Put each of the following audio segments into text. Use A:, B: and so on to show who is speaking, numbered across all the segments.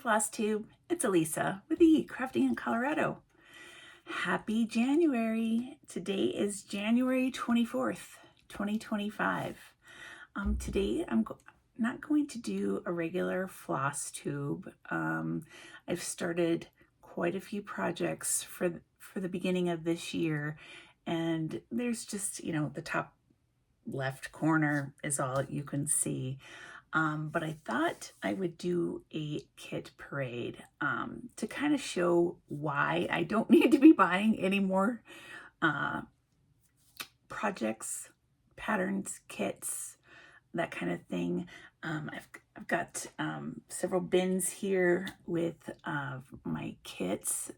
A: floss tube. It's Elisa with the Crafting in Colorado. Happy January. Today is January 24th, 2025. Today I'm not going to do a regular floss tube. I've started quite a few projects for the beginning of this year, and there's just, the top left corner is all you can see. But I thought I would do a kit parade to kind of show why I don't need to be buying any more projects, patterns, kits, that kind of thing. I've got several bins here with my kits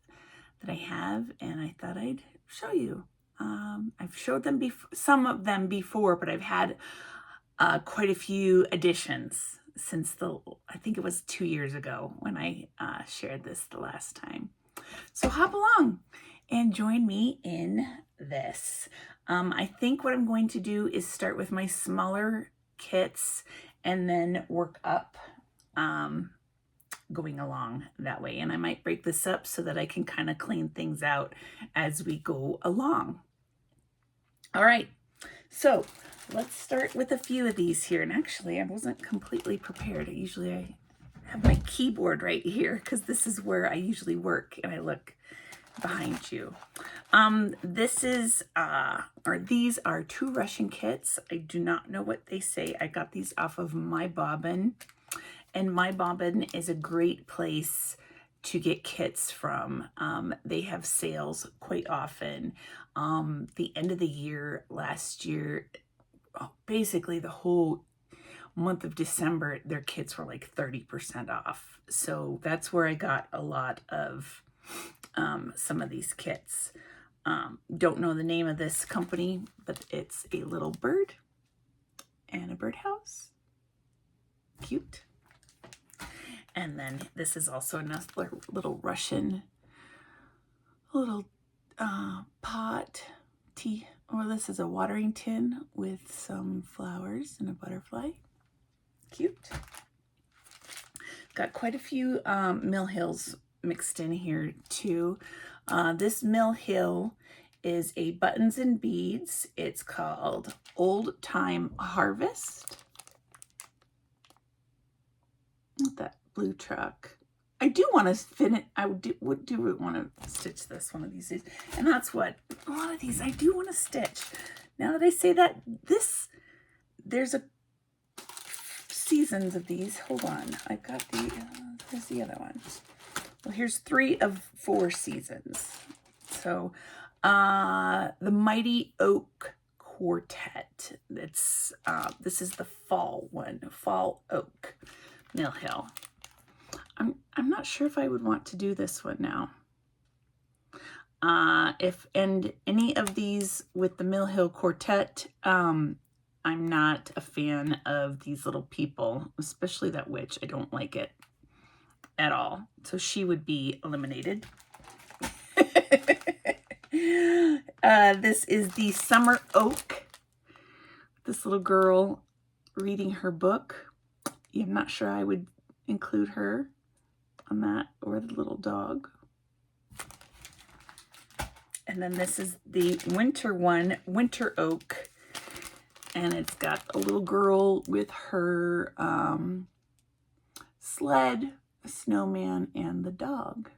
A: that I have, and I thought I'd show you. I've showed them some of them before, but I've had quite a few additions since I think it was 2 years ago when I shared this the last time. So hop along and join me in this. I think what I'm going to do is start with my smaller kits and then work up going along that way. And I might break this up so that I can kind of clean things out as we go along. All right, so let's start with a few of these here. And actually, I wasn't completely prepared. I have my keyboard right here because this is where I usually work, and I look behind you. These are 2 Russian kits. I do not know what they say. I got these off of My Bobbin, and My Bobbin is a great place to get kits from. They have sales quite often. The end of the year last year, basically the whole month of December, their kits were like 30% off. So that's where I got a lot of some of these kits. Don't know the name of this company, but it's a little bird and a birdhouse. Cute. And then this is also another little Russian pot tea. Well, this is a watering tin with some flowers and a butterfly. Cute. Got quite a few Mill Hills mixed in here too. This Mill Hill is a buttons and beads. It's called Old Time Harvest. With that blue truck. I do want to finish. I would want to stitch this one of these days, and that's what a lot of these I do want to stitch. Now that I say that, there's a seasons of these. Hold on, I've got here's the other one. Well, here's 3 of 4 seasons. So, the Mighty Oak Quartet. This is the fall one, Fall Oak, Mill Hill. I'm not sure if I would want to do this one now. And any of these with the Mill Hill Quartet, I'm not a fan of these little people, especially that witch. I don't like it at all. So she would be eliminated. This is the Summer Oak. This little girl reading her book. I'm not sure I would include her on that, or the little dog. And then this is the winter one, Winter Oak, and it's got a little girl with her sled, a snowman, and the dog.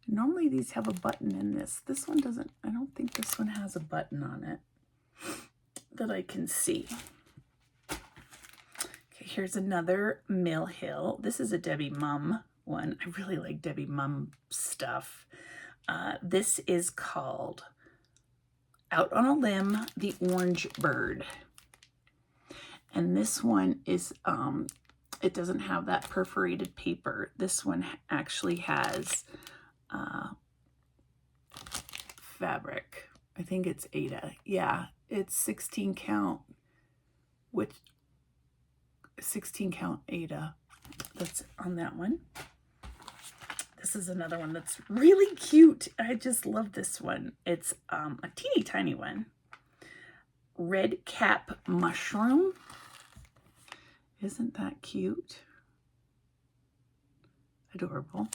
A: Normally these have a button in this. This one doesn't. I don't think this one has a button on it that I can see. Okay, here's another Mill Hill. This is a Debbie Mum one. I really like Debbie Mum stuff. This is called Out on a Limb, the Orange Bird. And this one is, it doesn't have that perforated paper. This one actually has fabric. I think it's Ada. Yeah, it's 16 count with 16 count Ada. That's on that one. This is another one that's really cute. I just love this one. It's a teeny tiny one. Red Cap Mushroom. Isn't that cute? adorable.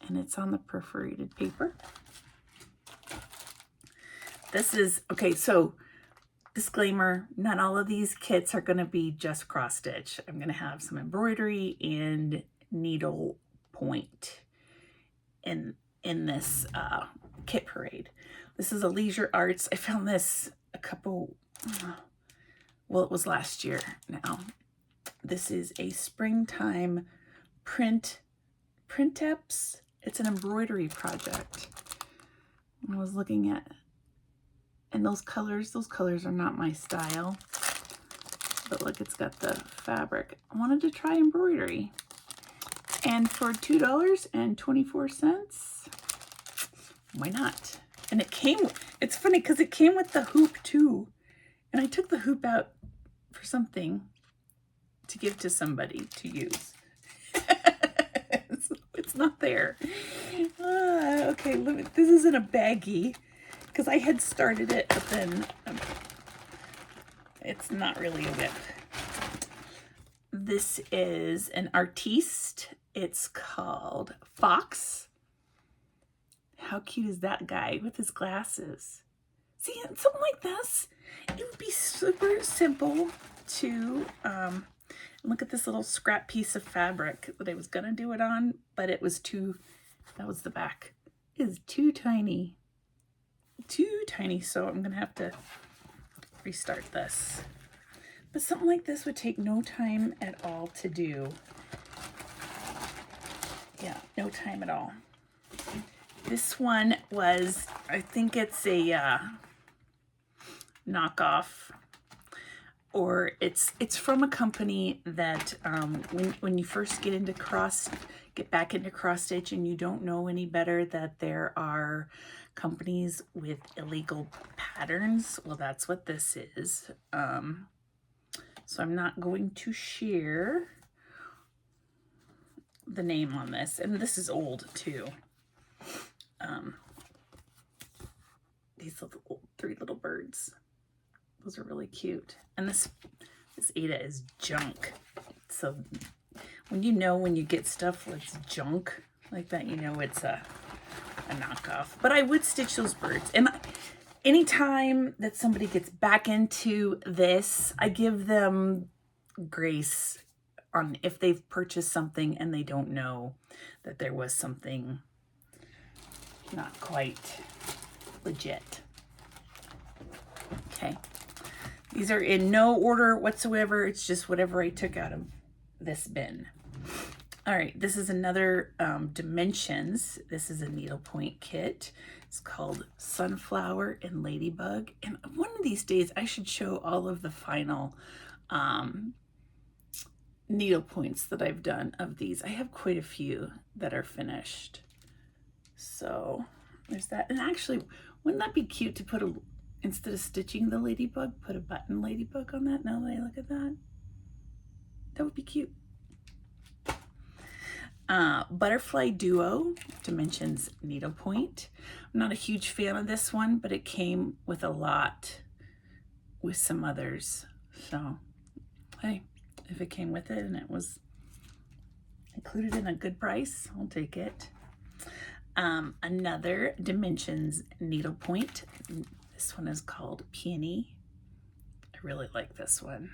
A: And it's on the perforated paper. This is, okay, so disclaimer, not all of these kits are going to be just cross stitch. I'm going to have some embroidery and needle point in this kit parade. This is a Leisure Arts. I found this a couple, well, it was last year now. This is a springtime print-eps. It's an embroidery project. I was looking at, and those colors are not my style. But look, it's got the fabric. I wanted to try embroidery. And for $2.24, why not? And it came, it's funny because it came with the hoop too. And I took the hoop out for something to give to somebody to use. It's not there. Okay, this isn't a baggie because I had started it, but then it's not really a whip. This is an Artiste. It's called Fox. How cute is that guy with his glasses? See, something like this, it would be super simple to, look at this little scrap piece of fabric that I was gonna do it on, but it was too, that was the back, it is too tiny, so I'm gonna have to restart this. But something like this would take no time at all to do. Yeah, no time at all. This one was, I think it's a knockoff, or it's from a company that when you first get back into cross stitch and you don't know any better that there are companies with illegal patterns. Well, that's what this is. So I'm not going to share the name on this, and this is old too. These three little birds, those are really cute. And this Ada is junk. So when you get stuff that's junk like that, you know it's a knockoff. But I would stitch those birds. And anytime that somebody gets back into this, I give them grace on if they've purchased something and they don't know that there was something not quite legit. Okay. These are in no order whatsoever. It's just whatever I took out of this bin. All right, this is another Dimensions. This is a needlepoint kit. It's called Sunflower and Ladybug. And one of these days I should show all of the final needle points that I've done of these. I have quite a few that are finished. So there's that. And actually, wouldn't that be cute to put instead of stitching the ladybug, put a button ladybug on that? Now that I look at that, that would be cute. Butterfly Duo, Dimensions needlepoint. I'm not a huge fan of this one, but it came with a lot with some others. So, hey, if it came with it and it was included in a good price, I'll take it. Another Dimensions needlepoint. This one is called Peony. I really like this one.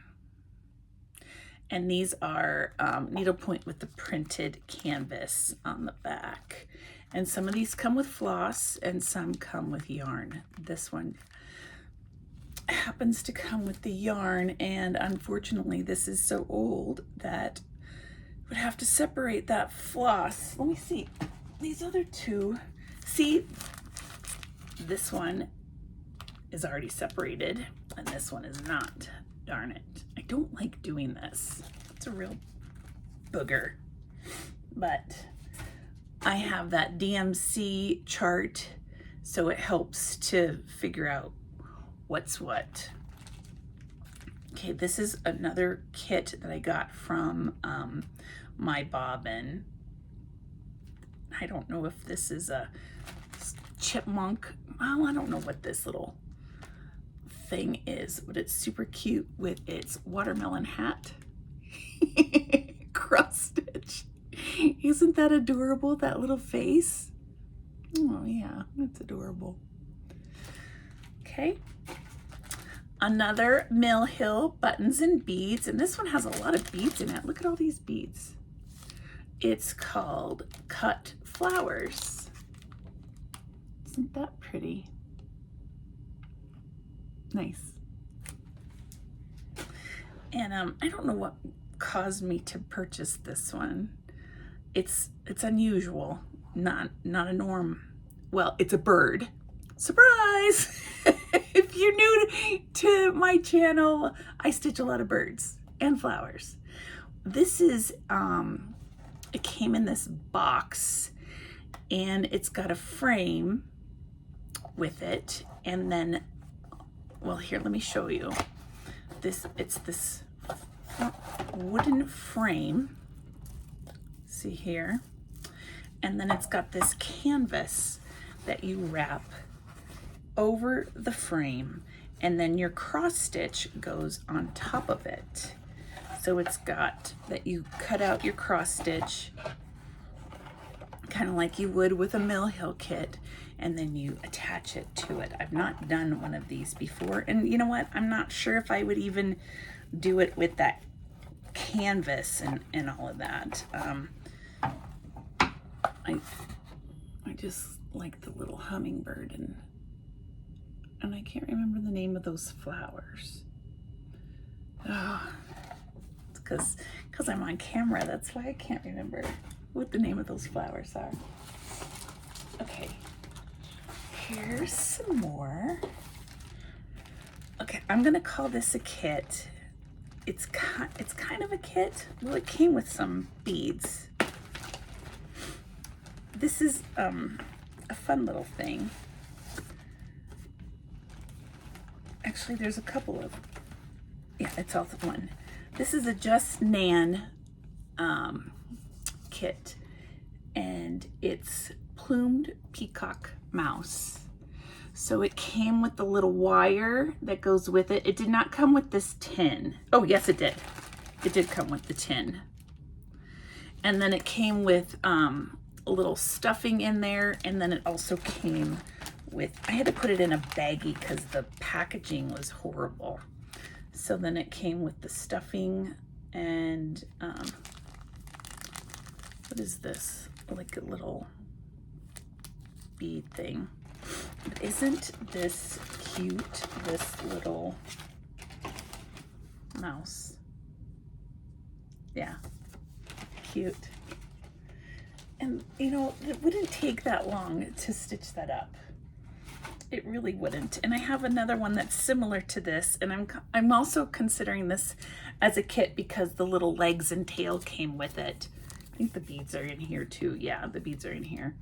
A: And these are needlepoint with the printed canvas on the back. And some of these come with floss and some come with yarn. This one happens to come with the yarn, and unfortunately this is so old that I would have to separate that floss. Let me see. These other two, see, this one is already separated and this one is not. Darn it. I don't like doing this. It's a real booger. But I have that DMC chart, so it helps to figure out what's what. Okay, this is another kit that I got from my bobbin. I don't know if this is a chipmunk. Oh, I don't know what this little thing is, but it's super cute with its watermelon hat. Cross stitch. Isn't that adorable, that little face? Oh yeah, that's adorable. Okay. Another Mill Hill buttons and beads, and this one has a lot of beads in it. Look at all these beads. It's called Cut Flowers. Isn't that pretty? Nice. And I don't know what caused me to purchase this one. It's unusual, not a norm. Well, it's a bird. Surprise! If you're new to my channel, I stitch a lot of birds and flowers. This is, it came in this box, and it's got a frame with it, and then, well, here, let me show you. It's this wooden frame, see here, and then it's got this canvas that you wrap over the frame, and then your cross stitch goes on top of it. So it's got that you cut out your cross stitch kind of like you would with a Mill Hill kit, and then you attach it to it. I've not done one of these before, and you know what, I'm not sure if I would even do it with that canvas and all of that. I just like the little hummingbird, and I can't remember the name of those flowers. Oh, it's because I'm on camera, that's why I can't remember what the name of those flowers are. Okay, here's some more. Okay, I'm gonna call this a kit. It's kind of a kit. Well, it came with some beads. This is a fun little thing. Actually, there's a couple of, yeah, it's all one. This is a Just Nan kit, and it's plumed peacock mouse. So it came with the little wire that goes with it. It did not come with this tin. Oh, yes, it did. It did come with the tin. And then it came with a little stuffing in there, and then it also came with, I had to put it in a baggie because the packaging was horrible. So then it came with the stuffing and what is this? Like a little bead thing. But isn't this cute, this little mouse? Yeah, cute. And you know, it wouldn't take that long to stitch that up. It really wouldn't. And I have another one that's similar to this, and I'm also considering this as a kit because the little legs and tail came with it. I think the beads are in here too. Yeah, the beads are in here.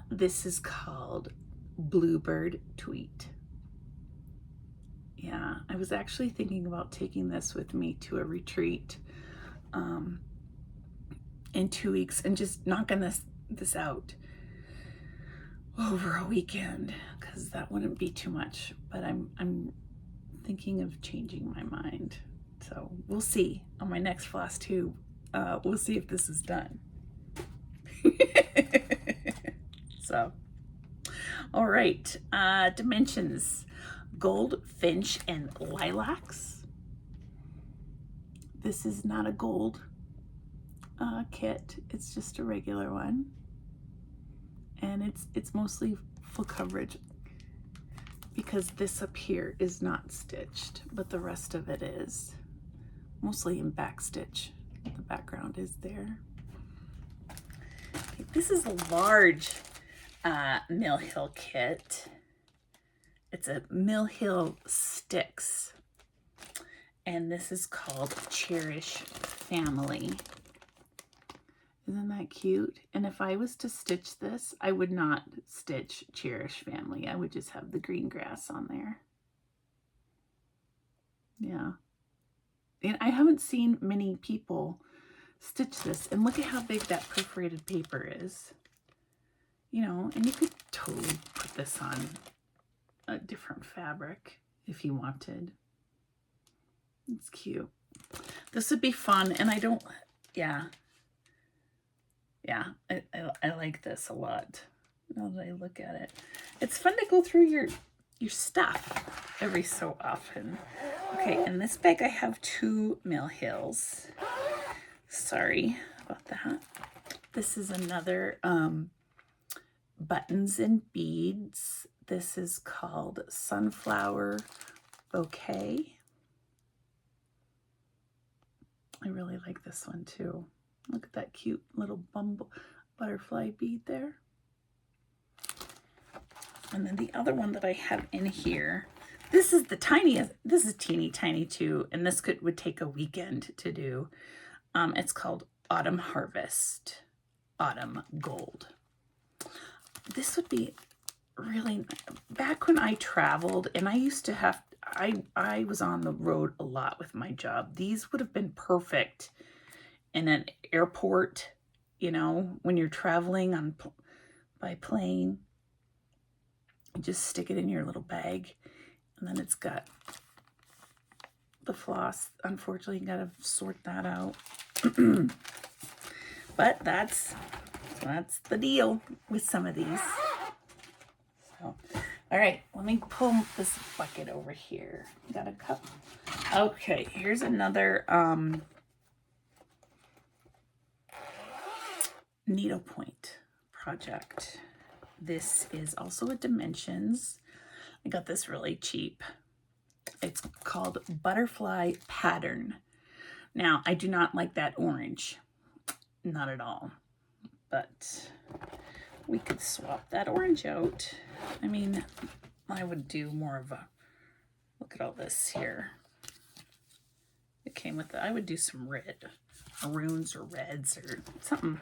A: This is called Bluebird Tweet. Yeah, I was actually thinking about taking this with me to a retreat in 2 weeks and just knocking this out over a weekend, because that wouldn't be too much. But I'm thinking of changing my mind. So we'll see on my next floss tube. We'll see if this is done. So, all right, dimensions: gold, finch, and lilacs. This is not a gold kit, it's just a regular one, and it's mostly full coverage because this up here is not stitched, but the rest of it is mostly in back stitch. The background is there. Okay, this is a large Mill Hill kit. It's a Mill Hill Sticks, and this is called Cherish Family. Isn't that cute? And if I was to stitch this, I would not stitch Cherish Family. I would just have the green grass on there. Yeah. And I haven't seen many people stitch this. And look at how big that perforated paper is. You know, and you could totally put this on a different fabric if you wanted. It's cute. This would be fun. And I don't, yeah. Yeah, I like this a lot. Now that I look at it, it's fun to go through your stuff every so often. Okay, in this bag I have 2 Mill Hills. Sorry about that. This is another buttons and beads. This is called Sunflower Bouquet. I really like this one too. Look at that cute little butterfly bead there. And then the other one that I have in here, this is the tiniest, this is teeny tiny too, and this would take a weekend to do. It's called Autumn Harvest, Autumn Gold. This would be really, back when I traveled and I used to have, I was on the road a lot with my job. These would have been perfect in an airport, you know, when you're traveling by plane. You just stick it in your little bag, and then it's got the floss. Unfortunately, you gotta sort that out. But that's the deal with some of these. So, all right, let me pull this bucket over here. Got a cup. Okay, here's another needlepoint project. This is also a Dimensions. I got this really cheap. It's called Butterfly Pattern. Now, I do not like that orange. Not at all. But we could swap that orange out. I mean, I would do more of a, look at all this here. It came with, I would do some red, maroons or reds or something.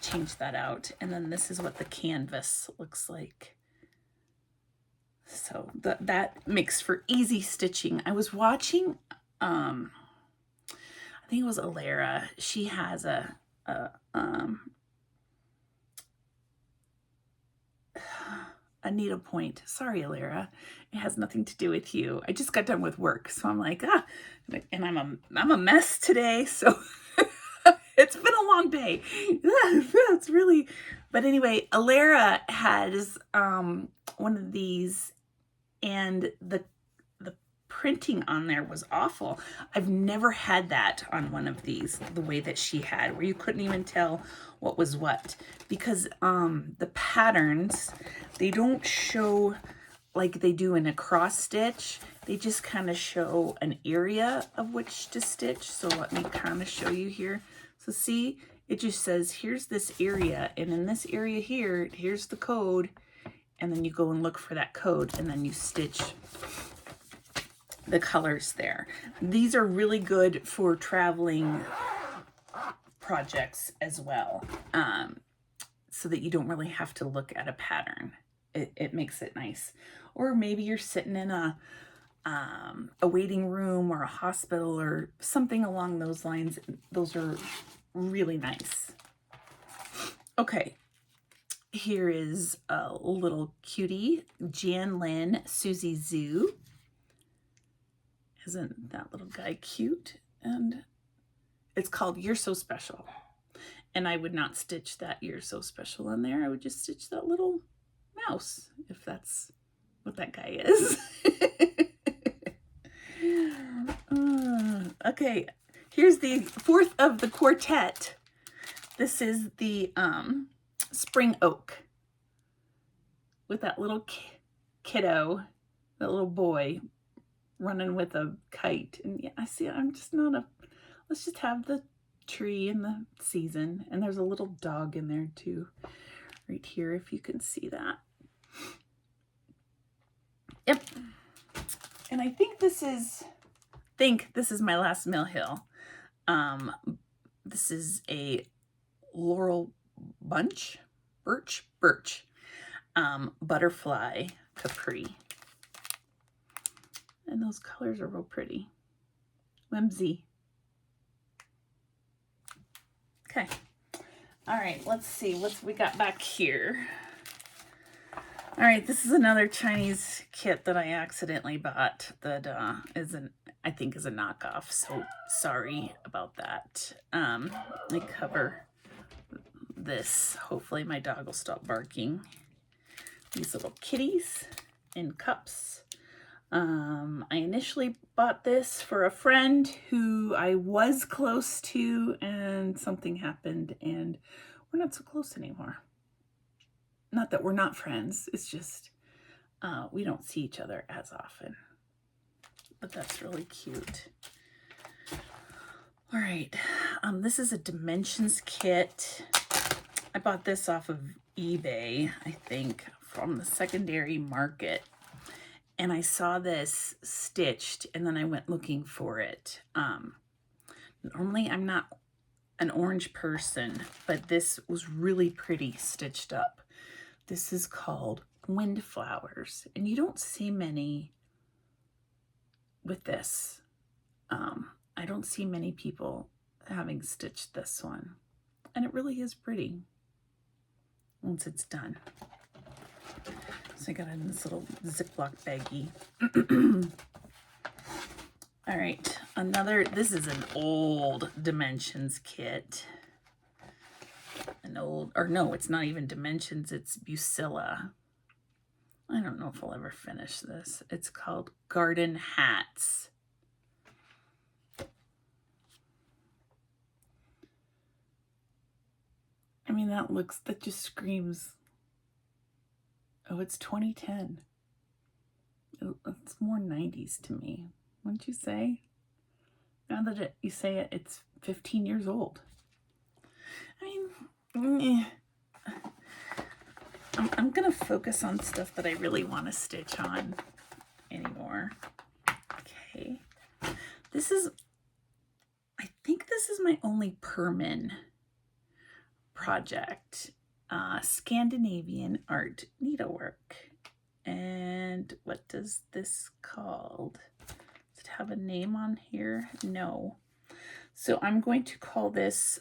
A: Change that out. And then this is what the canvas looks like. So that makes for easy stitching. I was watching, I think it was Alara. She has a needlepoint. Sorry, Alara. It has nothing to do with you. I just got done with work, so I'm like, and I'm a mess today, so it's been a long day. It's really, but anyway, Alara has one of these, and the printing on there was awful. I've never had that on one of these, the way that she had, where you couldn't even tell what was what, because the patterns, they don't show like they do in a cross stitch. They just kind of show an area of which to stitch. So let me kind of show you here. So see, it just says, here's this area, and in this area here, here's the code, and then you go and look for that code, and then you stitch the colors there. These are really good for traveling projects as well, so that you don't really have to look at a pattern. It makes it nice. Or maybe you're sitting in a waiting room or a hospital or something along those lines. Those are really nice. Okay, here is a little cutie, Jan Lynn Susie Zoo. Isn't that little guy cute? And it's called You're So Special. And I would not stitch that You're So Special on there. I would just stitch that little mouse, if that's what that guy is. Okay, here's the fourth of the quartet. This is the spring oak with that little kiddo, that little boy running with a kite. And yeah, I see, I'm just not a, let's just have the tree and the season. And there's a little dog in there too, right here, if you can see that. Yep. And I think this is my last Mill Hill. This is a laurel birch, butterfly capri. And those colors are real pretty. Whimsy. Okay. All right, let's see what we got back here. All right, this is another Chinese kit that I accidentally bought that I think is a knockoff, so sorry about that. The cover this. Hopefully my dog will stop barking. These little kitties in cups. I initially bought this for a friend who I was close to, and something happened and we're not so close anymore. Not that we're not friends, it's just we don't see each other as often. But that's really cute. All right, this is a dimensions kit. I bought this off of eBay, I think, from the secondary market. And I saw this stitched, and then I went looking for it. Normally I'm not an orange person, but this was really pretty stitched up. This is called Windflowers, and you don't see many with this. I don't see many people having stitched this one, and it really is pretty once it's done. So I got it in this little Ziploc baggie. All right, this is an old dimensions kit. No, it's not even dimensions, it's Bucilla. I don't know if I'll ever finish this. It's called Garden Hats. I mean, that just screams, oh, it's 2010. It's more 90s to me, wouldn't you say? Now that you say it, it's 15 years old. I mean, I'm gonna focus on stuff that I really want to stitch on anymore. Okay, I think this is my only Permin project. Scandinavian art needlework. And what does this called? Does it have a name on here? No. So I'm going to call this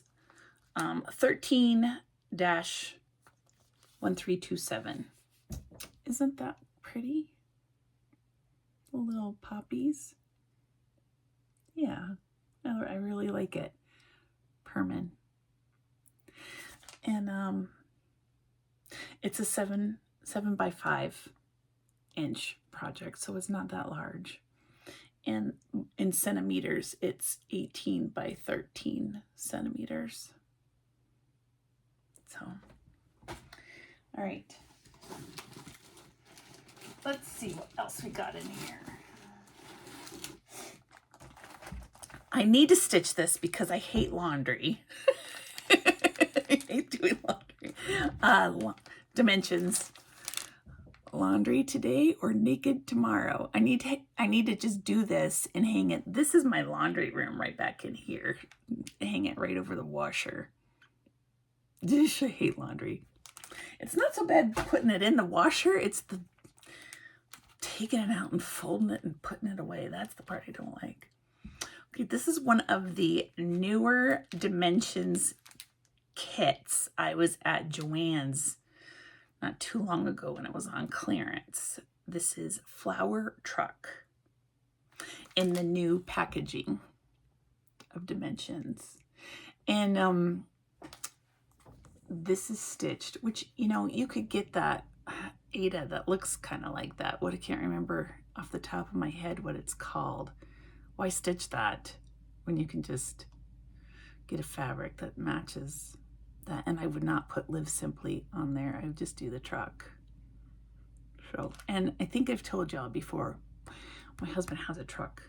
A: 13-1327. Isn't that pretty? The little poppies. Yeah, I really like it. Permin. And it's a 7 by 5 inch project, so it's not that large. And in centimeters, it's 18 by 13 centimeters. So, all right. Let's see what else we got in here. I need to stitch this because I hate laundry. I hate doing laundry. Dimensions. Laundry today or naked tomorrow. I need to just do this and hang it. This is my laundry room right back in here. Hang it right over the washer. I hate laundry. It's not so bad putting it in the washer. It's the taking it out and folding it and putting it away. That's the part I don't like. Okay, this is one of the newer Dimensions kits. I was at Joann's not too long ago when it was on clearance. This is Flower Truck in the new packaging of Dimensions. And this is stitched, which, you know, you could get that Ada that looks kind of like that. What I can't remember off the top of my head what it's called. Why stitch that when you can just get a fabric that matches that? And I would not put Live Simply on there. I would just do the truck. So, and I think I've told y'all before, my husband has a truck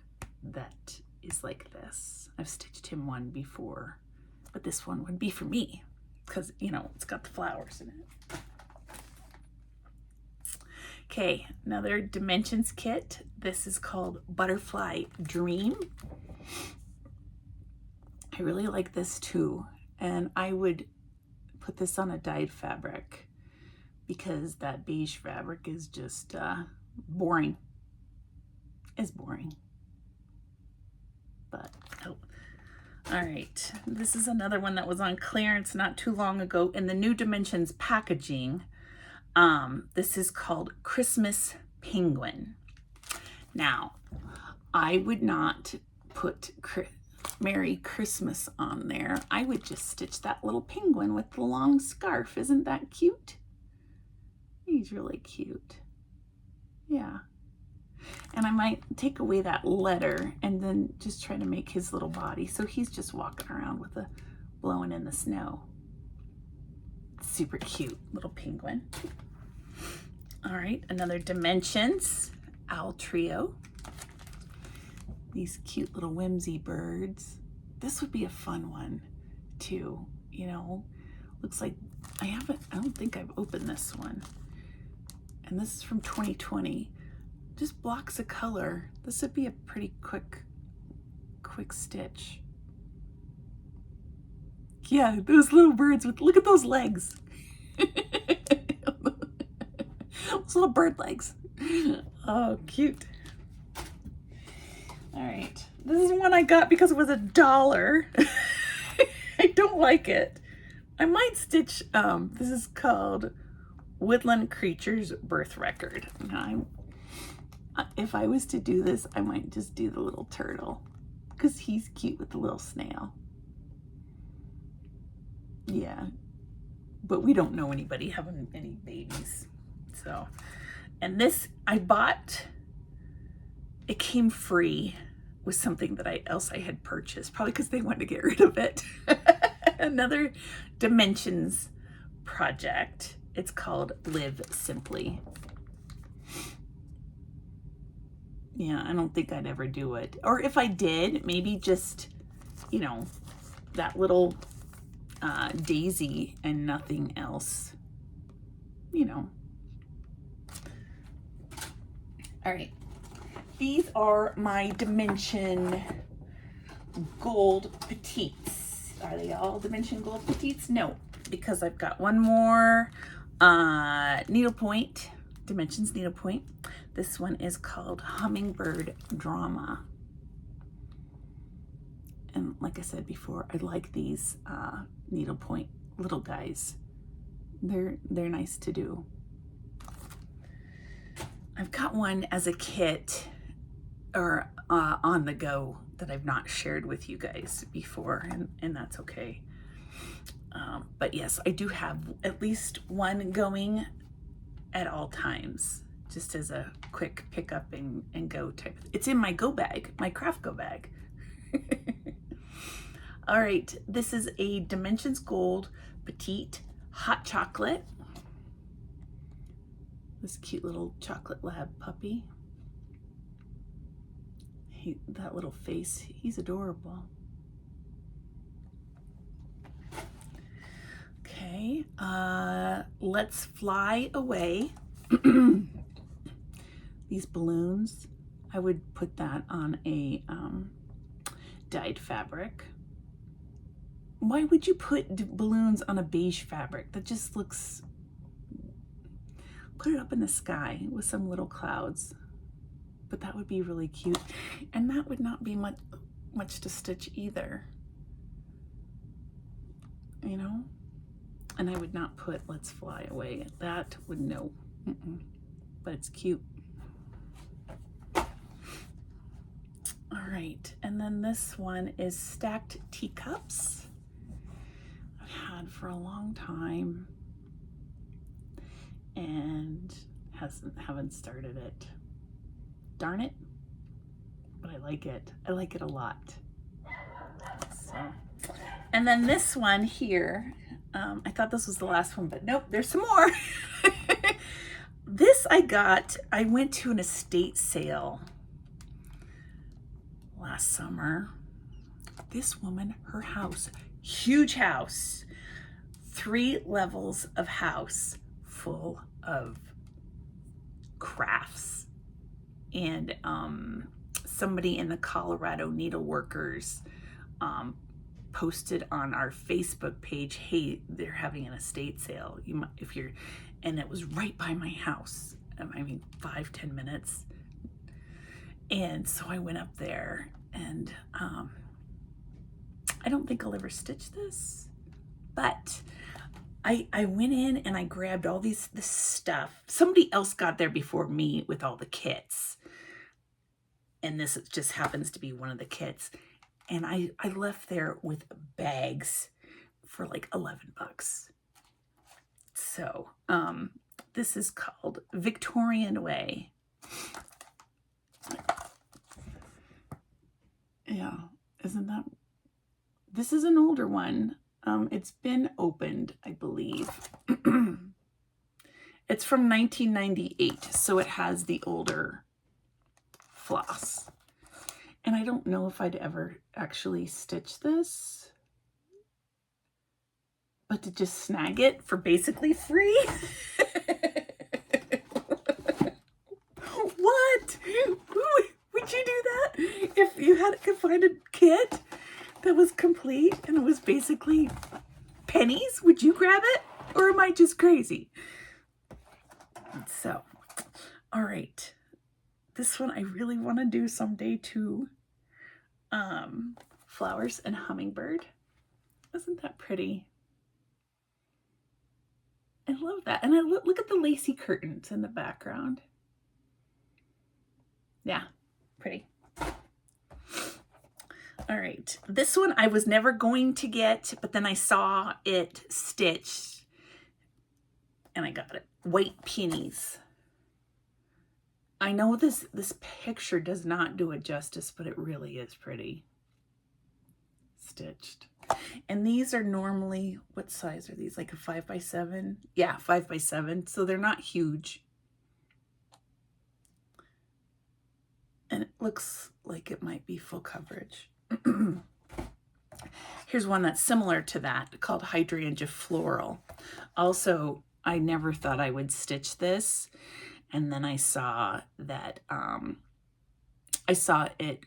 A: that is like this. I've stitched him one before, but this one would be for me because, you know, it's got the flowers in it. Okay, another Dimensions kit. This is called Butterfly Dream. I really like this too. And I would put this on a dyed fabric because that beige fabric is just boring. It's boring. But, oh. All right, this is another one that was on clearance not too long ago in the new Dimensions packaging. This is called Christmas Penguin. Now, I would not put Merry Christmas on there, I would just stitch that little penguin with the long scarf. Isn't that cute? He's really cute. Yeah. And I might take away that letter and then just try to make his little body. So he's just walking around with a blowing in the snow. Super cute little penguin. All right, another Dimensions Owl Trio. These cute little whimsy birds. This would be a fun one too, you know. Looks like I don't think I've opened this one. And this is from 2020. Just blocks of color. This would be a pretty quick stitch. Yeah, those little birds with, look at those legs. Those little bird legs. Oh, cute. All right, this is one I got because it was $1. I don't like it. I might stitch, this is called Woodland Creatures Birth Record. Now, if I was to do this, I might just do the little turtle because he's cute with the little snail. Yeah, but we don't know anybody having any babies. So, and this I bought, it came free with something that else I had purchased, probably because they wanted to get rid of it. Another Dimensions project. It's called Live Simply. Yeah, I don't think I'd ever do it. Or if I did, maybe just, you know, that little daisy and nothing else, you know. All right. These are my Dimension Gold Petites. Are they all Dimension Gold Petites? No, because I've got one more needlepoint, Dimensions needlepoint. This one is called Hummingbird Drama. And like I said before, I like these needlepoint little guys. They're nice to do. I've got one as a kit or on the go that I've not shared with you guys before, and that's okay. But yes, I do have at least one going at all times, just as a quick pick up and go type. It's in my go bag, my craft go bag. All right, this is a Dimensions Gold Petite Hot Chocolate. This cute little chocolate lab puppy. That little face, he's adorable. Okay, Let's Fly Away. These balloons, I would put that on a dyed fabric. Why would you put balloons on a beige fabric? That just looks, put it up in the sky with some little clouds. But that would be really cute. And that would not be much to stitch either. You know? And I would not put Let's Fly Away. That would no. But it's cute. All right, and then this one is Stacked Teacups. I've had for a long time and haven't started it. Darn it, but I like it. I like it a lot. So, and then this one here, I thought this was the last one, but nope, there's some more. This I went to an estate sale last summer. This woman, her house, huge house, 3 levels of house full of crafts. And somebody in the Colorado Needleworkers posted on our Facebook page, hey, they're having an estate sale. You might, if you're, and it was right by my house. I mean, 5-10 minutes. And so I went up there, and I don't think I'll ever stitch this, but I went in and I grabbed all this stuff. Somebody else got there before me with all the kits, and this just happens to be one of the kits. And I left there with bags for like 11 bucks. So, this is called Victorian Way. Yeah, isn't that, this is an older one. It's been opened, I believe. It's from 1998, so it has the older floss. And I don't know if I'd ever actually stitch this, but to just snag it for basically free. What? Would you do that? If you could find a kit that was complete and it was basically pennies, would you grab it? Or am I just crazy? So, all right. This one I really want to do someday too. Flowers and hummingbird. Isn't that pretty? I love that. And I look at the lacy curtains in the background. Yeah, pretty. All right. This one I was never going to get, but then I saw it stitched and I got it. White peonies. I know this picture does not do it justice, but it really is pretty. Stitched. And these are normally, what size are these? Like a 5x7? Yeah, 5x7. So they're not huge. And it looks like it might be full coverage. Here's one that's similar to that called Hydrangea Floral. Also, I never thought I would stitch this. And then I saw that, I saw it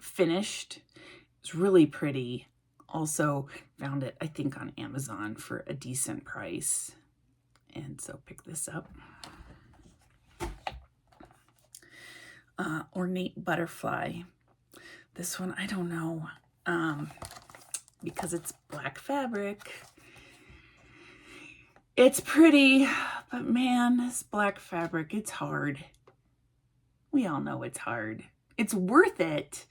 A: finished. It's really pretty. Also found it, I think, on Amazon for a decent price. And so pick this up. Ornate Butterfly. This one, I don't know, because it's black fabric. It's pretty, but man, this black fabric, it's hard. We all know it's hard. It's worth it,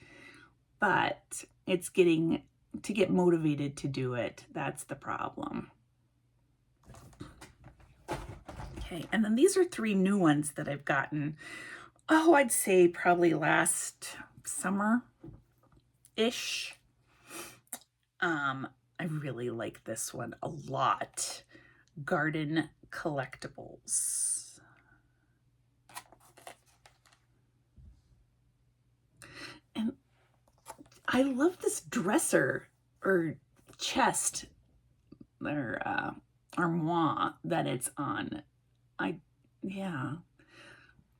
A: but it's to get motivated to do it. That's the problem. Okay, and then these are 3 new ones that I've gotten. Oh, I'd say probably last summer-ish. I really like this one a lot. Garden Collectibles. And I love this dresser or chest or armoire that it's on. Yeah.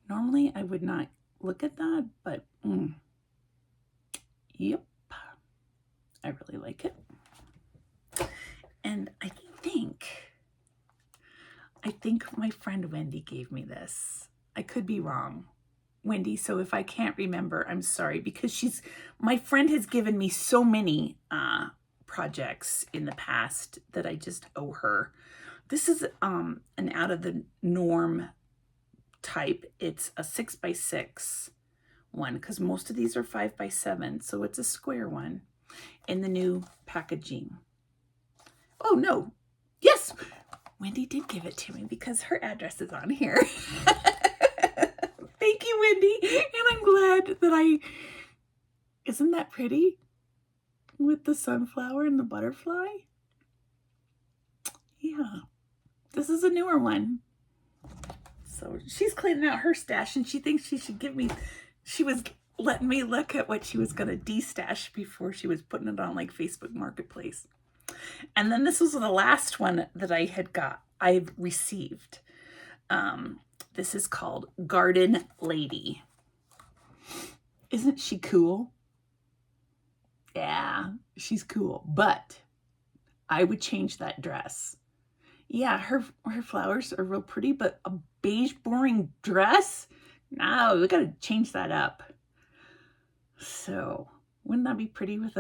A: Normally I would not look at that, but yep. I really like it. And I think my friend Wendy gave me this. I could be wrong, Wendy, so if I can't remember, I'm sorry, because my friend has given me so many projects in the past that I just owe her. This is an out of the norm type. It's a 6x6 one, because most of these are 5x7, so it's a square one in the new packaging. Oh no, yes, Wendy did give it to me because her address is on here. Thank you, Wendy. And I'm glad that isn't that pretty? With the sunflower and the butterfly? Yeah. This is a newer one. So she's cleaning out her stash and she thinks she should give me, she was letting me look at what she was going to de-stash before she was putting it on like Facebook Marketplace. And then this was the last one that I've received. This is called Garden Lady. Isn't she cool? Yeah, she's cool, but I would change that dress. Yeah, her flowers are real pretty, but a beige boring dress? No, we gotta change that up. So, wouldn't that be pretty with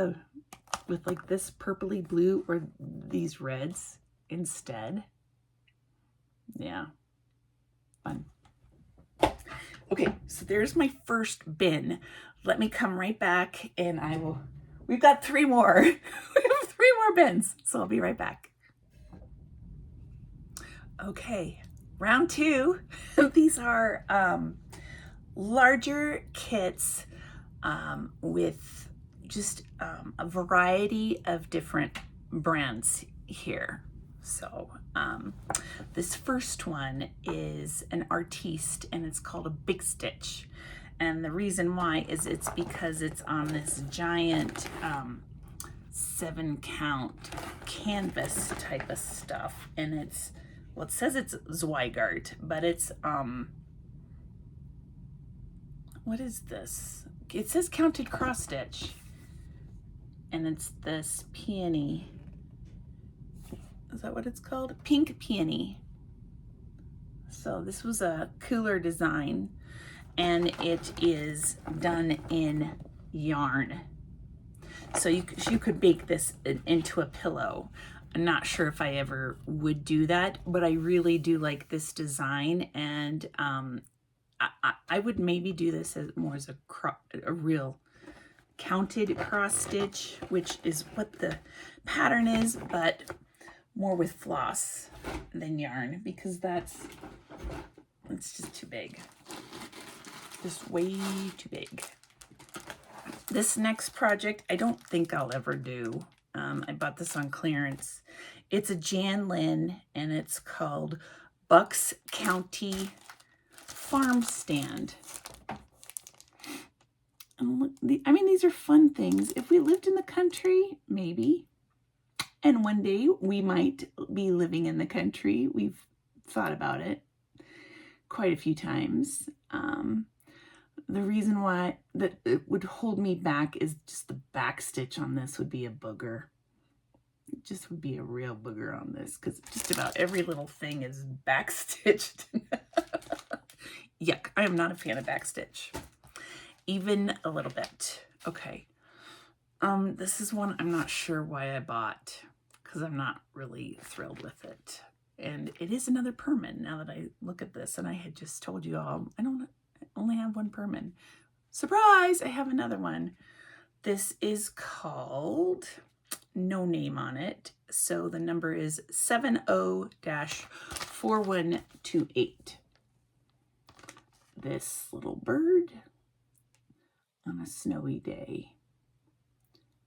A: like this purpley blue or these reds instead? Yeah, fun. Okay, so there's my first bin. Let me come right back and We've got 3 more. We have 3 more bins, so I'll be right back. Okay, round 2. These are larger kits with just a variety of different brands here. So this first one is an Artiste, and it's called a Big Stitch. And the reason why is it's because it's on this giant 7-count canvas type of stuff. And it's, well, it says it's Zweigart, but it's, what is this? It says counted cross stitch. And it's this peony. Is that what it's called? Pink peony. So this was a cooler design, and it is done in yarn. So you could bake this into a pillow. I'm not sure if I ever would do that, but I really do like this design, and I would maybe do this as more as a real counted cross stitch, which is what the pattern is, but more with floss than yarn, because it's just too big. Just way too big. This next project, I don't think I'll ever do. I bought this on clearance. It's a Jan Lynn, and it's called Bucks County Farm Stand. And look, I mean, these are fun things. If we lived in the country, maybe. And one day we might be living in the country. We've thought about it quite a few times. The reason why that it would hold me back is just the back stitch on this would be a booger. It just would be a real booger on this, because just about every little thing is back stitched. Yuck, I am not a fan of back stitch. Even a little bit. Okay. This is one I'm not sure why I bought, because I'm not really thrilled with it. And it is another Perman, now that I look at this, and I had just told you all, I only have one Perman. Surprise, I have another one. This is called, no name on it, so the number is 70-4128. This little bird on a snowy day.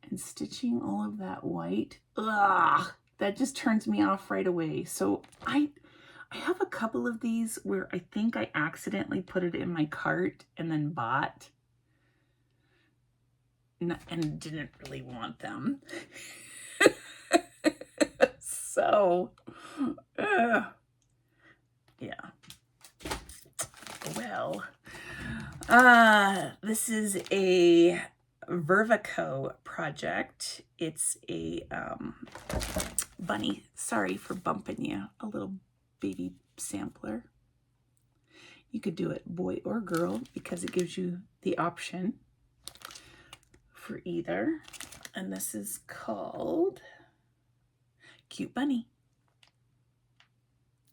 A: And stitching all of that white, that just turns me off right away. So I have a couple of these where I think I accidentally put it in my cart and then bought and didn't really want them. So, yeah. Well, this is a Vervico project. It's a bunny. Sorry for bumping you. A little baby sampler. You could do it boy or girl, because it gives you the option for either. And this is called Cute Bunny.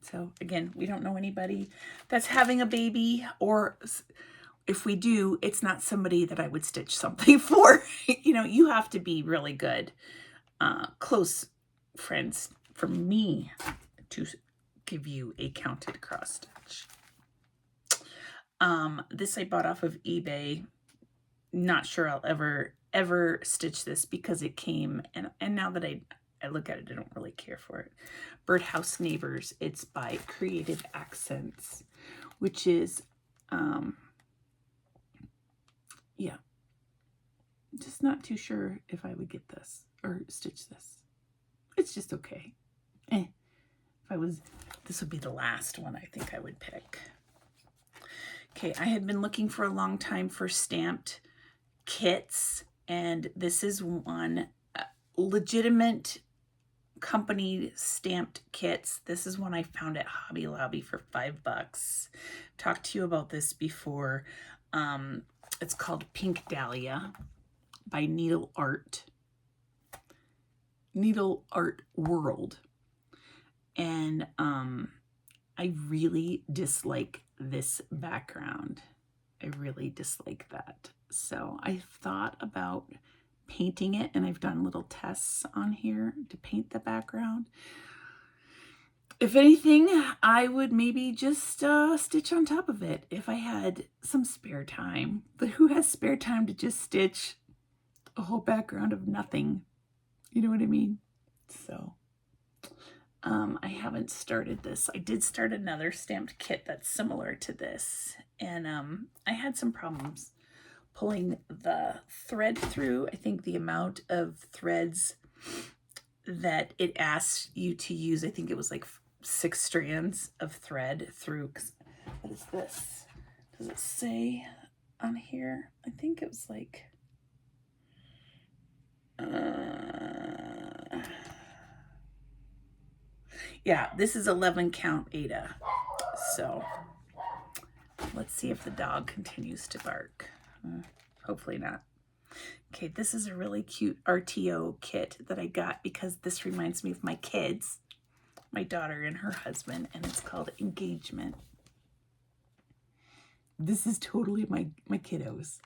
A: So again, we don't know anybody that's having a baby, or if we do, it's not somebody that I would stitch something for. You know, you have to be really good, close friends for me to give you a counted cross stitch. This I bought off of eBay. Not sure I'll ever stitch this, because it came, and now that I look at it, I don't really care for it. Birdhouse Neighbors. It's by Creative Accents, which is, yeah, just not too sure if I would get this or stitch this. It's just okay. If I was, this would be the last one I think I would pick. Okay, I had been looking for a long time for stamped kits, and this is one, legitimate company stamped kits. This is one I found at Hobby Lobby for $5. Talked to you about this before. It's called Pink Dahlia by Needle Art World. And I really dislike this background. I really dislike that. So I thought about painting it, and I've done little tests on here to paint the background. If anything, I would maybe just stitch on top of it if I had some spare time. But who has spare time to just stitch a whole background of nothing? You know what I mean? So I haven't started this. I did start another stamped kit that's similar to this, and I had some problems pulling the thread through. I think the amount of threads that it asks you to use, I think it was like 6 strands of thread through. What is this? Does it say on here? I think it was like yeah, this is 11 count Ada. So let's see if the dog continues to bark. Hopefully not. Okay, this is a really cute RTO kit that I got because this reminds me of my kids, my daughter and her husband, and it's called Engagement. This is totally my kiddos.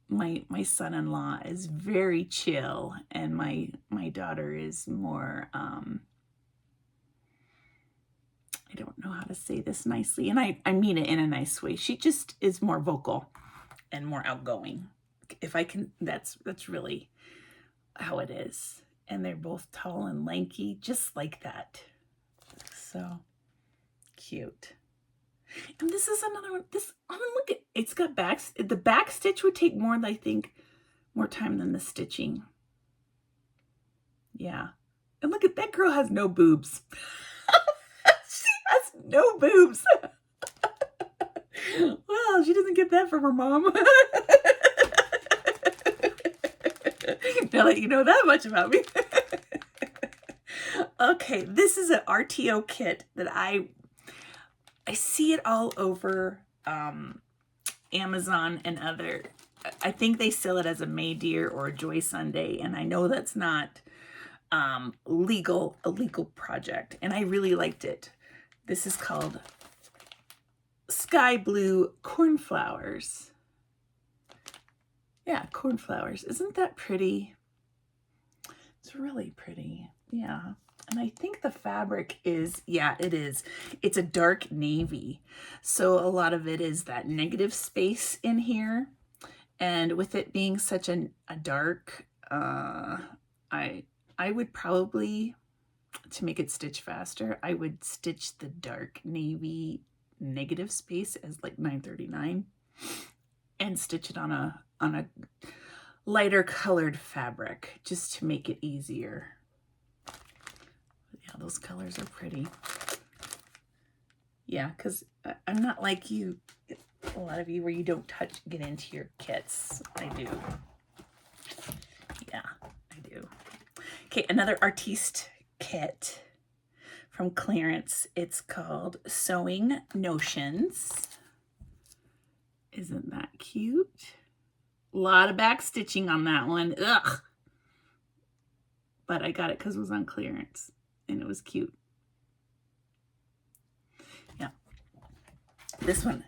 A: My son-in-law is very chill, and my daughter is more I don't know how to say this nicely, and I mean it in a nice way. She just is more vocal and more outgoing. If I can, that's really how it is. And they're both tall and lanky, just like that. So cute. And this is another one. This, I mean, look at, it's got backs. The back stitch would take more, I think, more time than the stitching. Yeah. And look at that girl has no boobs. She has no boobs. Well, she doesn't get that from her mom. Now that you know that much about me. Okay, this is an RTO kit that I see it all over Amazon and other. I think they sell it as a May Dear or a Joy Sunday, and I know that's not a legal project, and I really liked it. This is called Sky Blue Cornflowers. Yeah, cornflowers. Isn't that pretty? It's really pretty. Yeah. And I think the fabric is, yeah, it is. It's a dark navy. So a lot of it is that negative space in here. And with it being such a dark, I would probably, to make it stitch faster, I would stitch the dark navy negative space as like 939 and stitch it on a lighter colored fabric just to make it easier. Yeah, those colors are pretty. Yeah, because I'm not like you, a lot of you, where you don't get into your kits. I do. Yeah, I do. Okay, another Artiste kit from clearance. It's called Sewing Notions. Isn't that cute? A lot of back stitching on that one. Ugh. But I got it because it was on clearance and it was cute. Yeah. This one,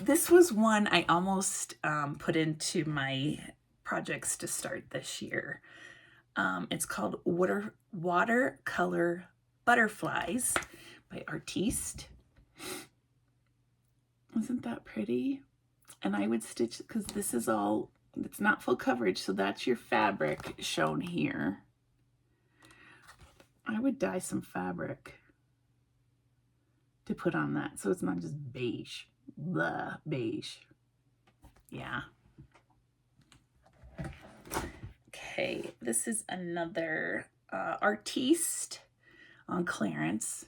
A: this was one I almost put into my projects to start this year. It's called Watercolor Butterflies by Artiste. Isn't that pretty? And I would stitch, because this is all, it's not full coverage, so that's your fabric shown here. I would dye some fabric to put on that, so it's not just beige. Blah, beige. Yeah. Okay, this is another Artiste on clearance.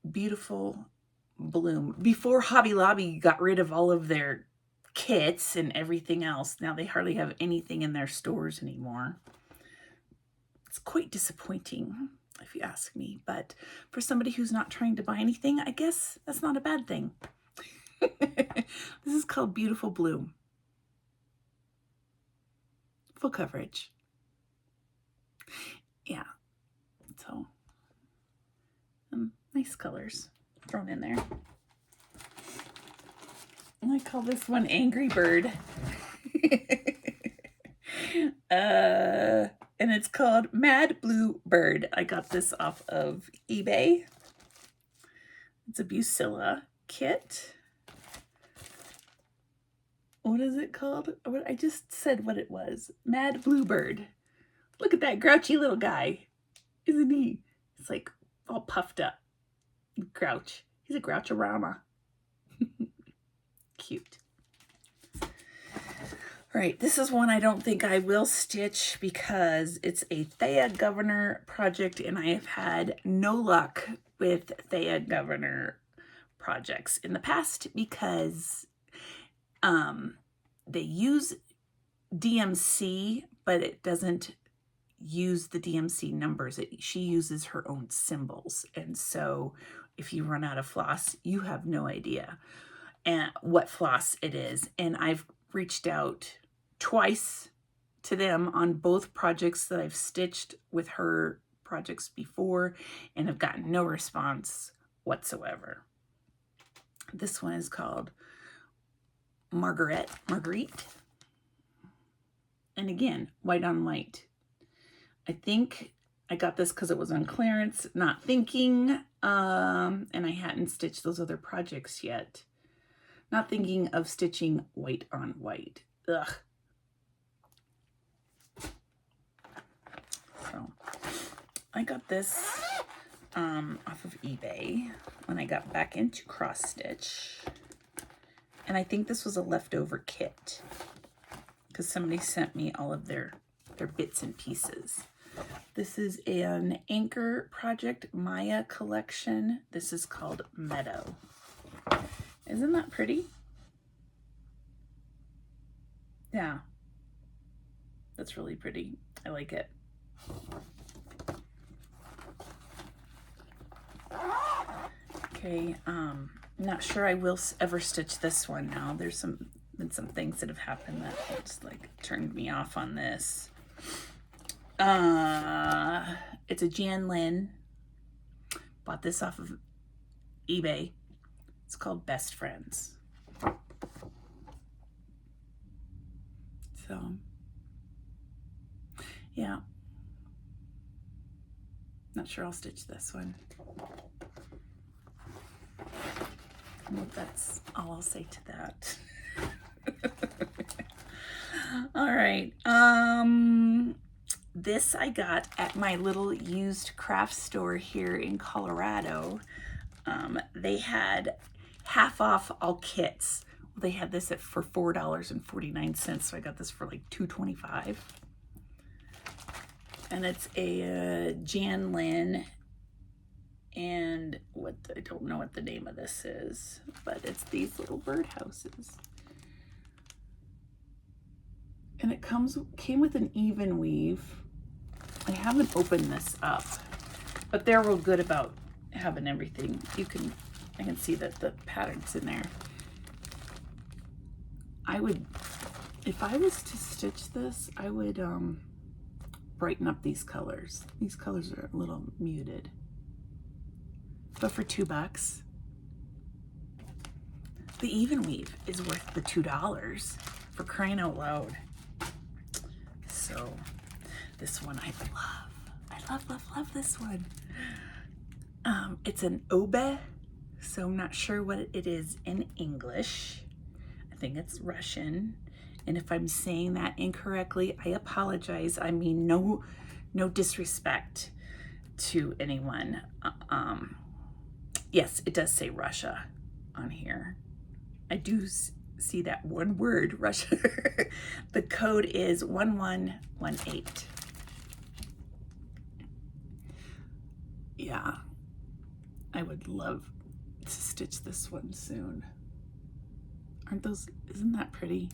A: Beautiful bloom. Before Hobby Lobby got rid of all of their kits and everything else, now they hardly have anything in their stores anymore. It's quite disappointing, if you ask me, but for somebody who's not trying to buy anything, I guess that's not a bad thing. This is called Beautiful Bloom. Full coverage. Yeah, so nice colors thrown in there. I call this one Angry Bird. And it's called Mad Blue Bird. I got this off of eBay. It's a Bucilla kit. What is it called? I just said what it was. Mad Blue Bird. Look at that grouchy little guy. Isn't he? It's like all puffed up. Grouch. He's a Grouchorama. Cute. All right, this is one I don't think I will stitch because it's a Thea Governor project, and I have had no luck with Thea Governor projects in the past because they use DMC, but it doesn't use the DMC numbers. She uses her own symbols, and so if you run out of floss, you have no idea what floss it is. And I've reached out twice to them on both projects that I've stitched with her projects before and have gotten no response whatsoever. This one is called Marguerite. And again, white on white. I think I got this because it was on clearance, not thinking, and I hadn't stitched those other projects yet. Not thinking of stitching white on white. Ugh. So I got this off of eBay when I got back into cross stitch, and I think this was a leftover kit because somebody sent me all of their bits and pieces. This is an Anchor Project Maya collection. This is called Meadow. Isn't that pretty? Yeah, that's really pretty. I like it. Okay, not sure I will ever stitch this one now. There's been some things that have happened that just like turned me off on this. It's a Jan Lynn. Bought this off of eBay. It's called Best Friends. So, yeah. Not sure I'll stitch this one. Well, that's all I'll say to that. All right. This I got at my little used craft store here in Colorado. They had half off all kits. They had this for $4.49, so I got this for like $2.25. And it's a Jan Lynn, and I don't know what the name of this is, but it's these little birdhouses. And it came with an even weave. I haven't opened this up, but they're real good about having everything. I can see that the pattern's in there. If I was to stitch this, I would brighten up these colors. These colors are a little muted. But for $2, the even weave is worth the $2 for crying out loud. So this one I love this one. It's an obe, so I'm not sure what it is in English. I think it's Russian. And if I'm saying that incorrectly, I apologize. I mean, no disrespect to anyone. Yes, it does say Russia on here. I do see that one word, Russia. The code is 1118. Yeah, I would love to stitch this one soon. Isn't that pretty?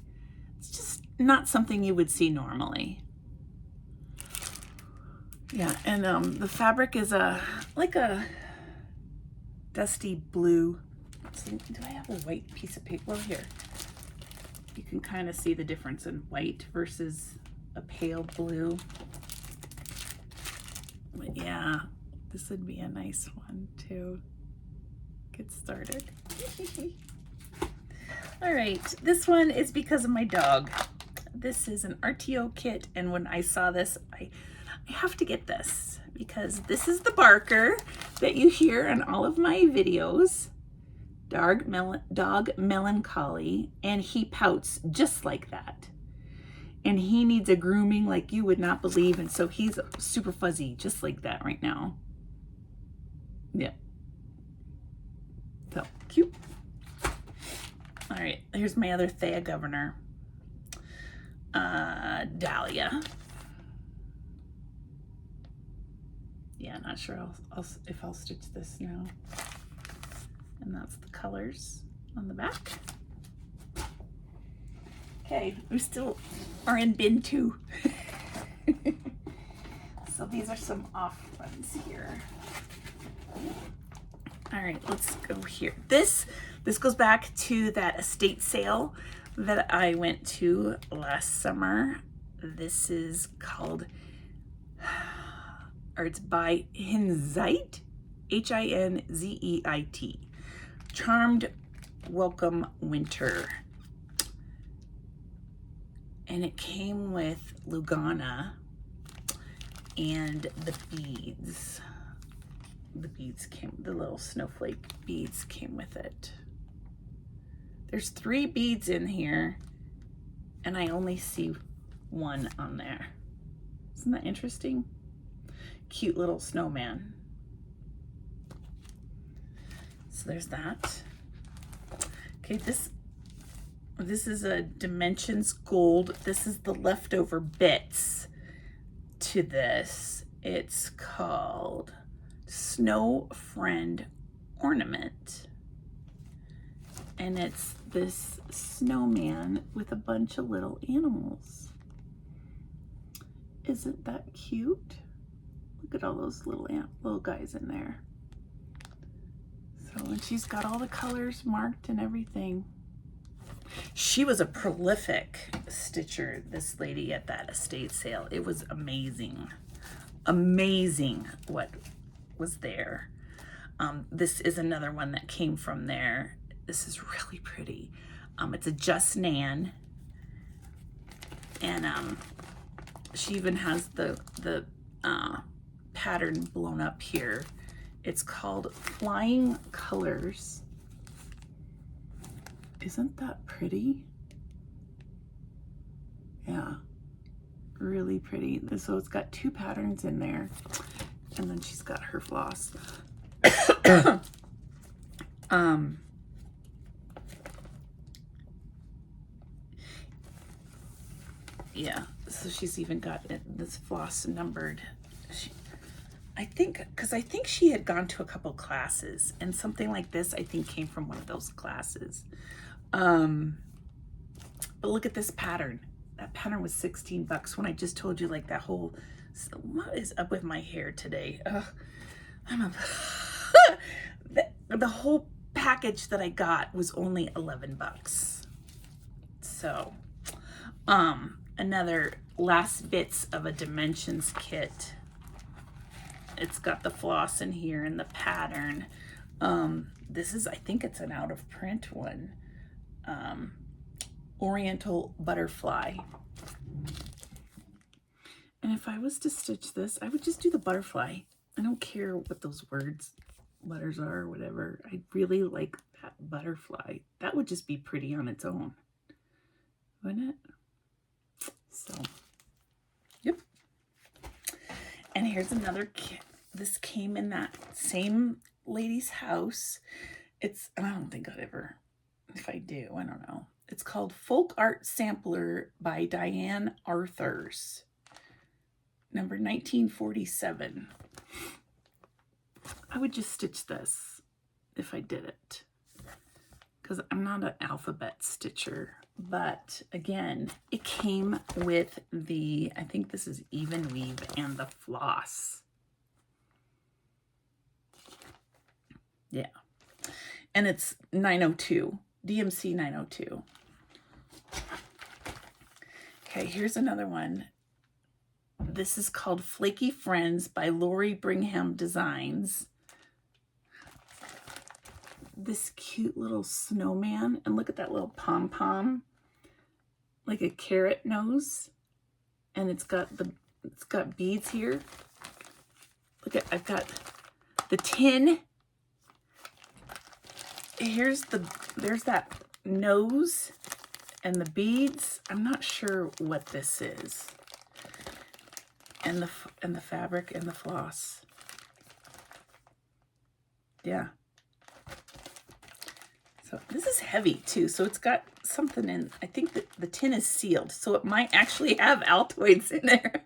A: It's just not something you would see normally. Yeah, and the fabric is like a dusty blue. Do I have a white piece of paper? Well, here. You can kind of see the difference in white versus a pale blue. But yeah, this would be a nice one to get started. All right, this one is because of my dog. This is an RTO kit, and when I saw this, I have to get this because this is the barker that you hear in all of my videos. Dog melancholy, and he pouts just like that. And he needs a grooming like you would not believe, and so he's super fuzzy just like that right now. Yeah. So cute. All right, here's my other Thea Governor. Dahlia. Yeah, not sure if I'll stitch this now. And that's the colors on the back. Okay, we still are in bin 2. So these are some off ones here. All right, let's go here. This goes back to that estate sale that I went to last summer. This is called, or it's by Hinzeit, Hinzeit. Charmed Welcome Winter. And it came with Lugana and the beads. The beads came, the little snowflake beads came with it. There's 3 beads in here, and I only see 1 on there. Isn't that interesting? Cute little snowman. So there's that. Okay, this is a Dimensions Gold. This is the leftover bits to this. It's called Snow Friend Ornament. And it's this snowman with a bunch of little animals. Isn't that cute? Look at all those little guys in there. So, and she's got all the colors marked and everything. She was a prolific stitcher, this lady, at that estate sale. It was amazing. Amazing what was there. This is another one that came from there. This is really pretty. It's a Just Nan. And she even has the pattern blown up here. It's called Flying Colors. Isn't that pretty? Yeah, really pretty. So it's got 2 patterns in there, and then she's got her floss. Yeah, so she's even got this floss numbered. I think she had gone to a couple classes, and something like this I think came from one of those classes. But look at this pattern. That pattern was 16 bucks when I just told you, like, that whole, what is up with my hair today? The whole package that I got was only 11 bucks. So, another last bits of a Dimensions kit. It's got the floss in here and the pattern. This is, I think it's an out of print one. Oriental Butterfly. And if I was to stitch this, I would just do the butterfly. I don't care what those letters are or whatever. I really like that butterfly. That would just be pretty on its own, wouldn't it? So, yep. And here's another kit. This came in that same lady's house. I don't think I'd ever, if I do, I don't know. It's called Folk Art Sampler by Diane Arthurs, number 1947. I would just stitch this if I did it, because I'm not an alphabet stitcher. But again, it came with the, I think this is even weave and the floss. Yeah. And it's 902, DMC 902. Okay, here's another one. This is called Flaky Friends by Lori Brigham Designs. this cute little snowman, and look at that little pom-pom, like a carrot nose, and it's got beads here. Look at, I've got the tin. There's that nose and the beads. I'm not sure what this is. And the fabric and the floss. Yeah. So this is heavy too. So it's got something in, I think that the tin is sealed. So it might actually have Altoids in there.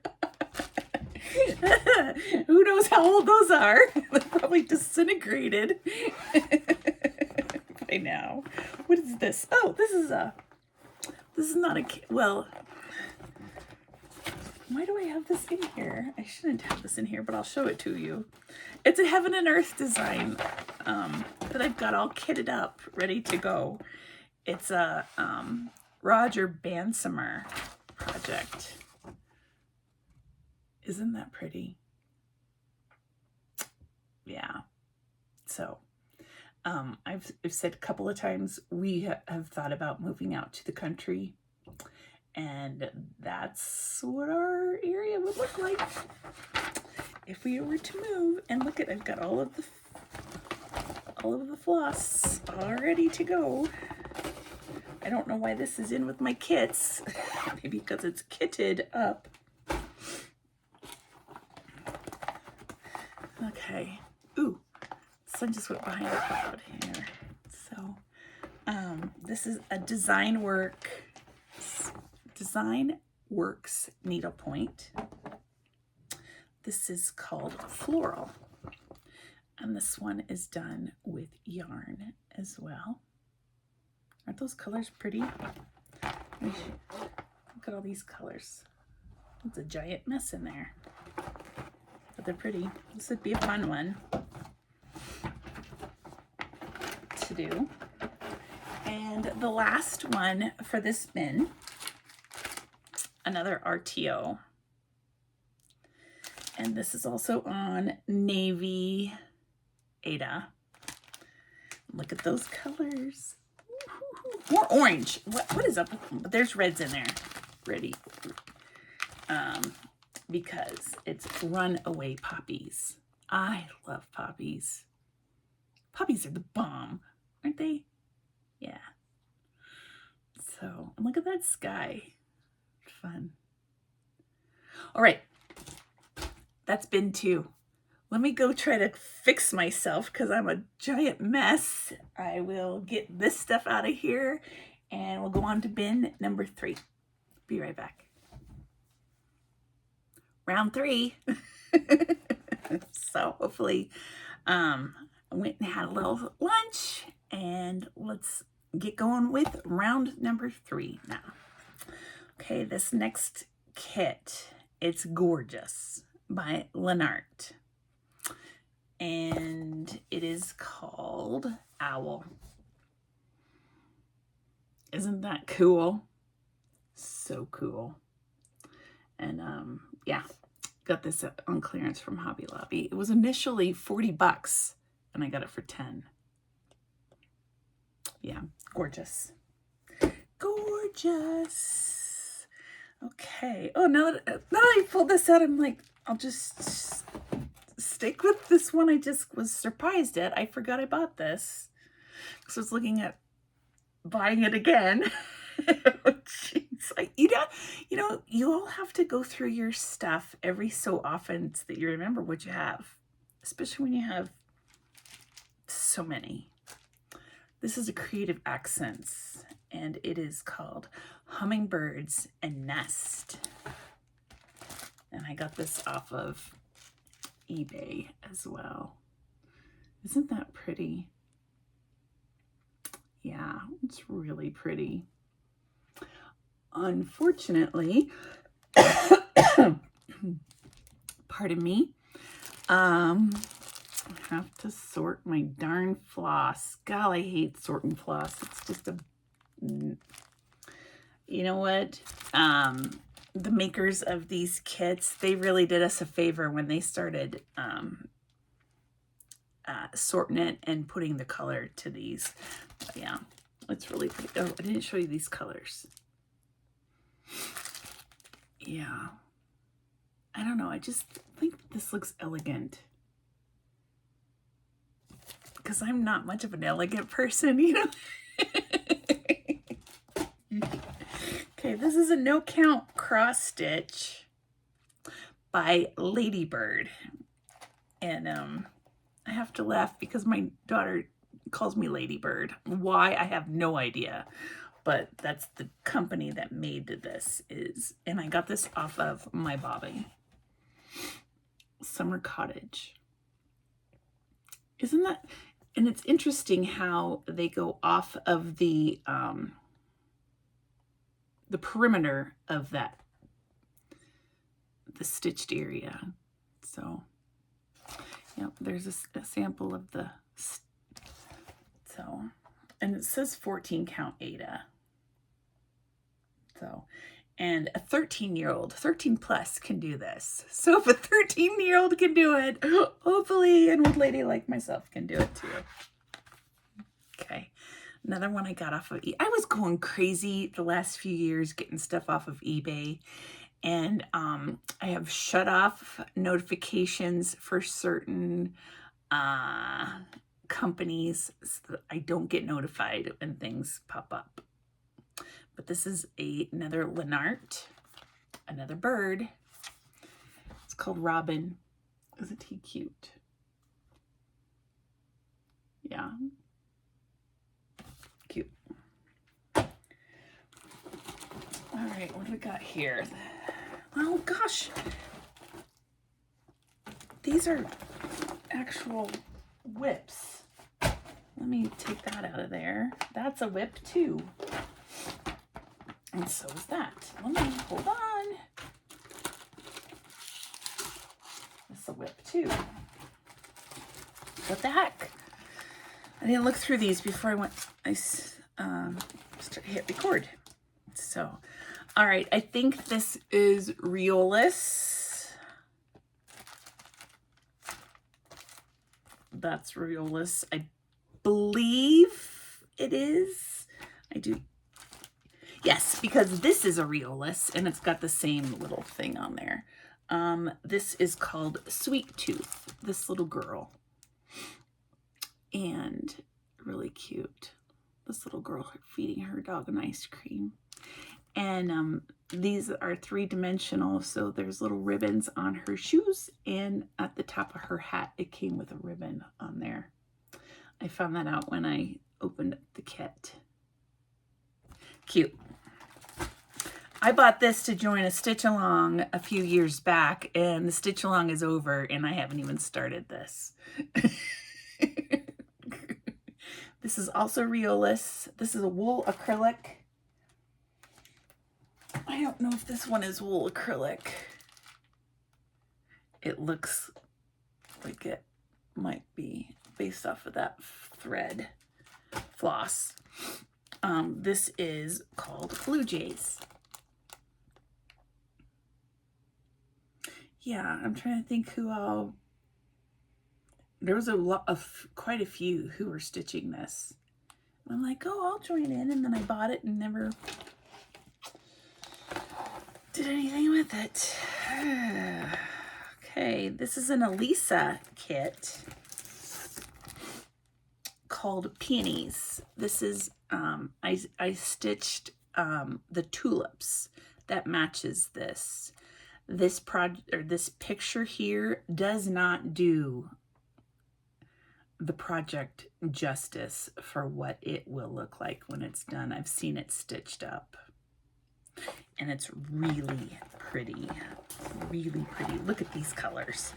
A: Who knows how old those are? They're probably disintegrated by now. What is this? Oh, this is not a, well, why do I have this in here? I shouldn't have this in here, but I'll show it to you. It's a heaven and earth design that I've got all kitted up, ready to go. It's a Roger Bansimer project. Isn't that pretty? Yeah. So I've said a couple of times we have thought about moving out to the country, and that's what our area would look like if we were to move. And look at, I've got all of the floss all ready to go. I don't know why this is in with my kits. Maybe because it's kitted up. Okay. Ooh, sun just went behind a cloud here. So, this is a Design Works needlepoint. This is called Floral, and this one is done with yarn as well. Aren't those colors pretty? Look at all these colors. It's a giant mess in there, but they're pretty. This would be a fun one to do. And the last one for this bin, another RTO. And this is also on Navy Ada. Look at those colors. More orange. What is up? But there's reds in there. Ready. Because it's Runaway Poppies. I love poppies. Poppies are the bomb, aren't they? Yeah. So, look at that sky. Fun. All right. That's bin 2. Let me go try to fix myself because I'm a giant mess. I will get this stuff out of here and we'll go on to bin number 3. Be right back. Round 3. So hopefully I went and had a little lunch, and let's get going with round number 3 now. Okay, this next kit, it's Gorgeous by Lenart, and it is called Owl. Isn't that cool? So cool. And yeah, got this on clearance from Hobby Lobby. It was initially $40 and I got it for 10. Yeah, gorgeous. Gorgeous. Okay. Oh, now that I pulled this out, I'm like, I'll just stick with this one. I just was surprised at. I forgot I bought this because I was looking at buying it again. Oh, jeez. You all have to go through your stuff every so often so that you remember what you have, especially when you have so many. This is a Creative Accents, and it is called Hummingbirds and Nest. And I got this off of eBay as well. Isn't that pretty? Yeah, it's really pretty. Unfortunately, pardon me, I have to sort my darn floss. God, I hate sorting floss. It's just you know what? The makers of these kits, they really did us a favor when they started sorting it and putting the color to these. But yeah, it's really pretty. Oh, I didn't show you these colors. Yeah. I don't know. I just think this looks elegant. Because I'm not much of an elegant person, you know? Okay, this is a no count cross stitch by Ladybird. And I have to laugh because my daughter calls me Ladybird. Why? I have no idea. But that's the company that made this and I got this off of My Bobby. Summer Cottage. Isn't that, and it's interesting how they go off of the perimeter of that, the stitched area. So, yeah, there's a sample of the, so, and it says 14 count Ada. So, and a 13-year-old, 13 plus can do this. So if a 13-year-old can do it, hopefully an old lady like myself can do it too. Okay, another one I got off of I was going crazy the last few years getting stuff off of eBay. And I have shut off notifications for certain companies so that I don't get notified when things pop up. But this is another Lenart, another bird. It's called Robin. Isn't he cute? Yeah. Cute. All right, what do we got here? Oh gosh. These are actual whips. Let me take that out of there. That's a whip too. And so is that. Let me, hold on. This is a whip too. What the heck? I didn't look through these before I hit record. So, all right. I think this is Riolis. That's Riolis. I believe it is. I do. Yes, because this is a Riolis and it's got the same little thing on there. This is called Sweet Tooth, this little girl. And really cute. This little girl feeding her dog an ice cream. And these are 3-dimensional, so there's little ribbons on her shoes, and at the top of her hat, it came with a ribbon on there. I found that out when I opened up the kit. Cute. I bought this to join a stitch along a few years back, and the stitch along is over and I haven't even started this. This is also Riolis. This is a wool acrylic. I don't know if this one is wool acrylic. It looks like it might be based off of that thread floss. This is called Blue Jays. Yeah, I'm trying to think who all. There was quite a few who were stitching this. I'm like, oh, I'll join in, and then I bought it and never did anything with it. Okay, this is an Elisa kit called Peonies. This is I stitched the tulips that matches this. This picture here does not do the project justice for what it will look like when it's done. I've seen it stitched up. And it's really pretty. Really pretty. Look at these colors.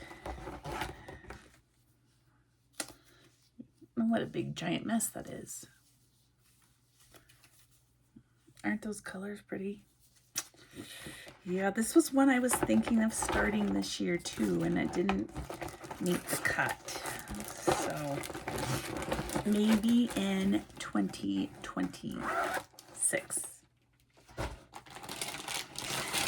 A: Oh, what a big giant mess that is. Aren't those colors pretty? Yeah, this was one I was thinking of starting this year too, and it didn't meet the cut. So maybe in 2026.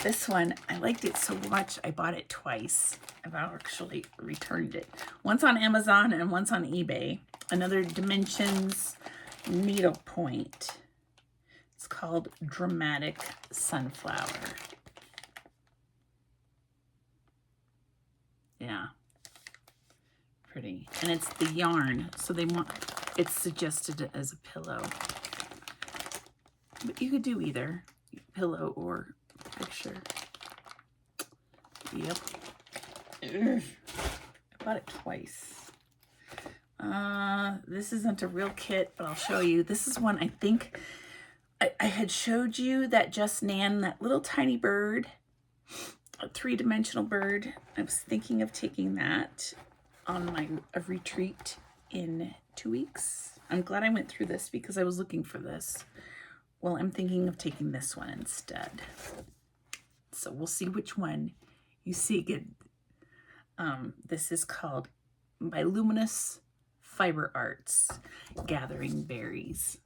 A: This one, I liked it so much, I bought it twice. I've actually returned it. One's on Amazon and one's on eBay. Another Dimensions needlepoint. It's called Dramatic Sunflower. Yeah. Pretty. And it's the yarn, so it's suggested as a pillow. But you could do either pillow or picture. Yep. Ugh. I bought it twice. This isn't a real kit, but I'll show you. This is one I think I had showed you that Just Nan, that little tiny bird, a 3-dimensional bird. I was thinking of taking that on a retreat in 2 weeks. I'm glad I went through this because I was looking for this. Well, I'm thinking of taking this one instead. So we'll see which one you see good. This is called by Luminous Fiber Arts, Gathering Berries.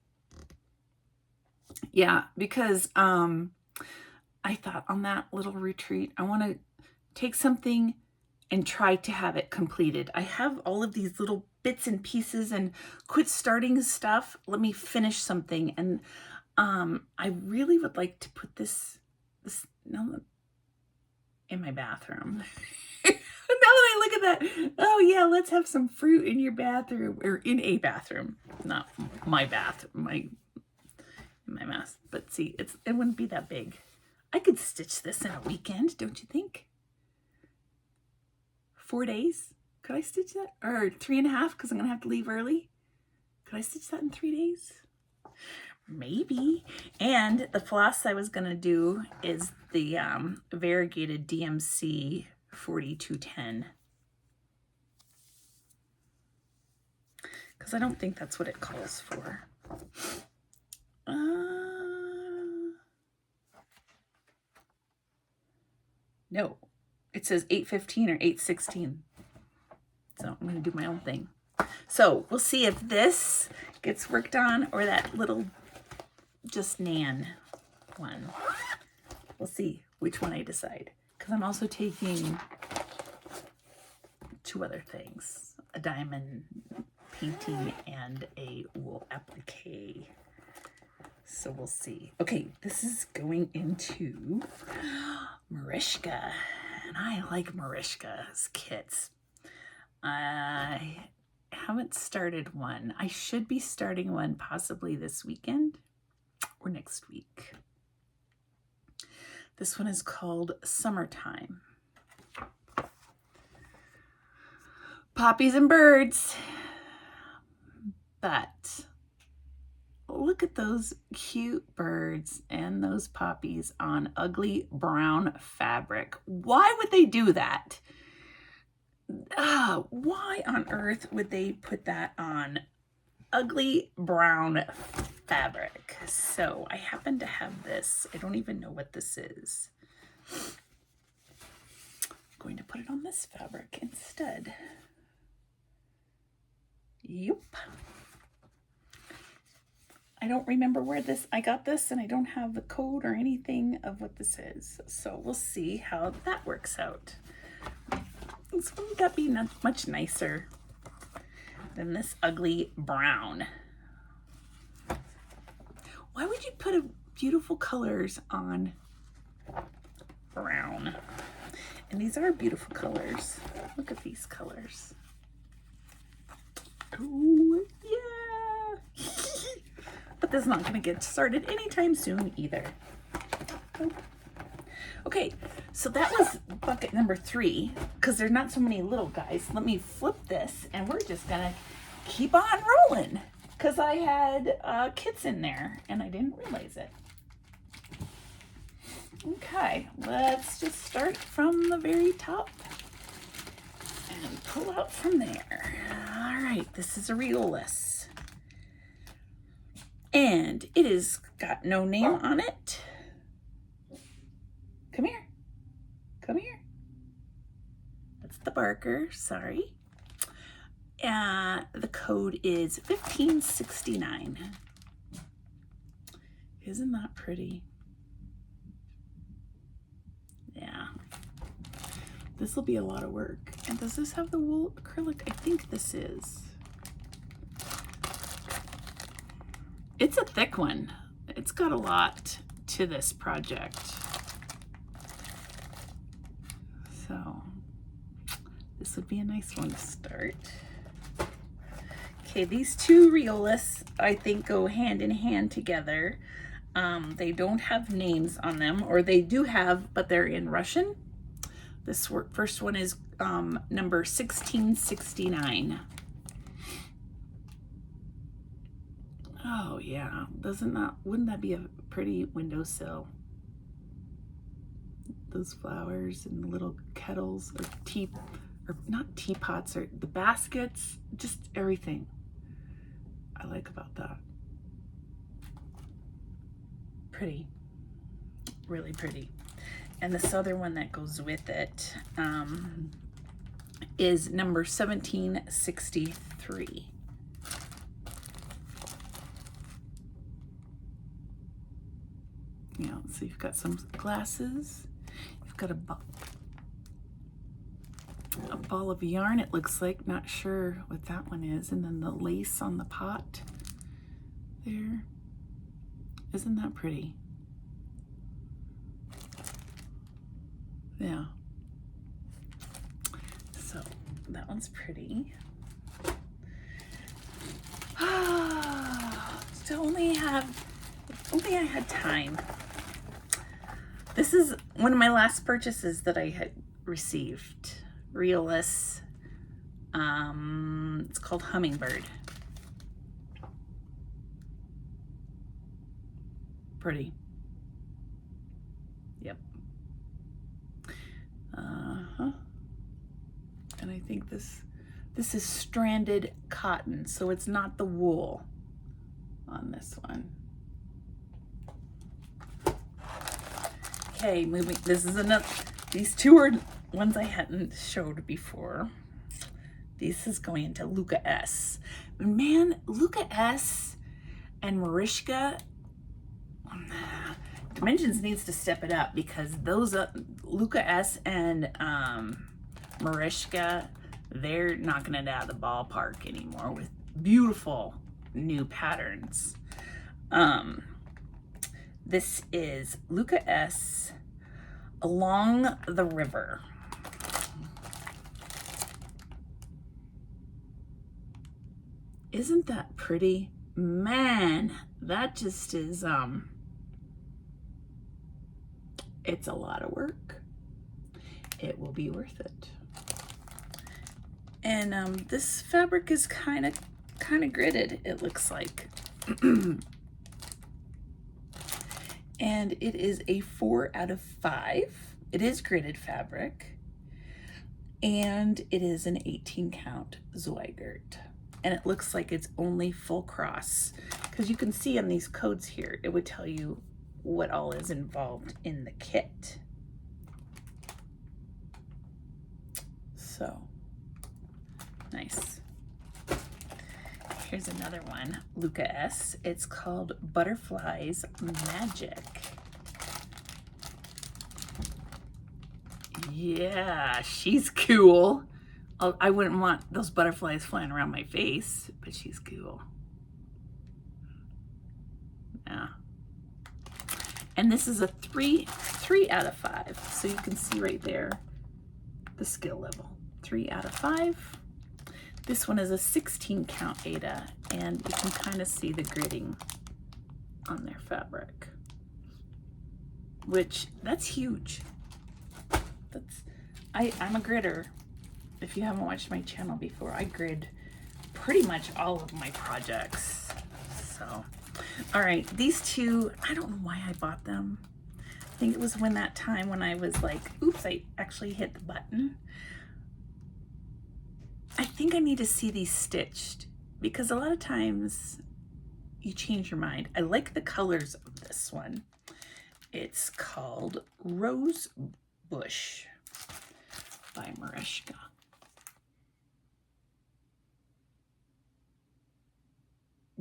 A: Yeah, because I thought on that little retreat, I want to take something and try to have it completed. I have all of these little bits and pieces and quit starting stuff. Let me finish something. And I really would like to put this in my bathroom. Now that I look at that, oh yeah, let's have some fruit in your bathroom, or in a bathroom, not my bath, my mess. But see, it wouldn't be that big. I could stitch this in a weekend, don't you think? 4 days? Could I stitch that? Or 3.5, because I'm gonna have to leave early. Could I stitch that in 3 days? Maybe. And the floss I was gonna do is the variegated DMC 4210. Because I don't think that's what it calls for. No, it says 815 or 816. So I'm going to do my own thing. So we'll see if this gets worked on or that little Just Nan one. We'll see which one I decide. Because I'm also taking 2 other things. A diamond painting and a wool applique. So we'll see. Okay, this is going into Merejka. And I like Merejka's kits. I haven't started one. I should be starting one possibly this weekend or next week. This one is called Summertime. Poppies and birds. But look at those cute birds and those poppies on ugly brown fabric. Why would they do that? Why on earth would they put that on ugly brown fabric? So I happen to have this. I don't even know what this is. I'm going to put it on this fabric instead. Yep. I don't remember where I got this, and I don't have the code or anything of what this is. So we'll see how that works out. This one got to be much nicer than this ugly brown. Why would you put beautiful colors on brown? And these are beautiful colors. Look at these colors. Oh, yeah. But this is not going to get started anytime soon either. Oh. Okay, so that was bucket number 3, because there's not so many little guys. Let me flip this, and we're just going to keep on rolling, because I had kits in there, and I didn't realize it. Okay, let's just start from the very top and pull out from there. All right, this is a Riolis. And it is got no name on it. Come here. Come here. That's the barker, sorry. The code is 1569. Isn't that pretty? Yeah. This will be a lot of work. And does this have the wool acrylic? I think this is. It's a thick one. It's got a lot to this project. So this would be a nice one to start. Okay, these two Riolis I think go hand in hand together. They don't have names on them, or they do have, but they're in Russian. This first one is number 1669. Oh yeah, wouldn't that be a pretty windowsill? Those flowers and the little kettles, or not teapots, or the baskets, just everything I like about that. Pretty, really pretty. And this other one that goes with it is number 1763. Yeah, so you've got some glasses, you've got a ball of yarn, it looks like, not sure what that one is, and then the lace on the pot there. Isn't that pretty? Yeah. So that one's pretty. So only I had time. This is one of my last purchases that I had received. Riolis. It's called Hummingbird. Pretty. Yep. And I think this is stranded cotton, so it's not the wool on this one. Okay, moving. This is another. These two are ones I hadn't showed before. This is going into Luca S. Man, Luca S and Merejka. Dimensions needs to step it up, because those Luca S and Merejka, they're knocking it out of the ballpark anymore with beautiful new patterns. This is Luca S Along the River. Isn't that pretty? Man, that just is it's a lot of work. It will be worth it. And this fabric is kind of gridded, it looks like. And it is a 4 out of 5. It is gridded fabric. And it is an 18 count Zweigert. And it looks like it's only full cross, because you can see on these codes here, it would tell you what all is involved in the kit. So nice. Here's another one, Luca S. It's called Butterflies Magic. Yeah, she's cool. I wouldn't want those butterflies flying around my face, but she's cool. Yeah. And this is a 3 out of 5. So you can see right there the skill level. 3 out of 5. This one is a 16 count Ada, and you can kind of see the gridding on their fabric, which that's huge. I'm a gridder. If you haven't watched my channel before, I grid pretty much all of my projects. So, all right, these two, I don't know why I bought them. I think it was when that time when I was like, oops, I actually hit the button. I think I need to see these stitched, because a lot of times you change your mind. I like the colors of this one. It's called Rose Bush by Merejka.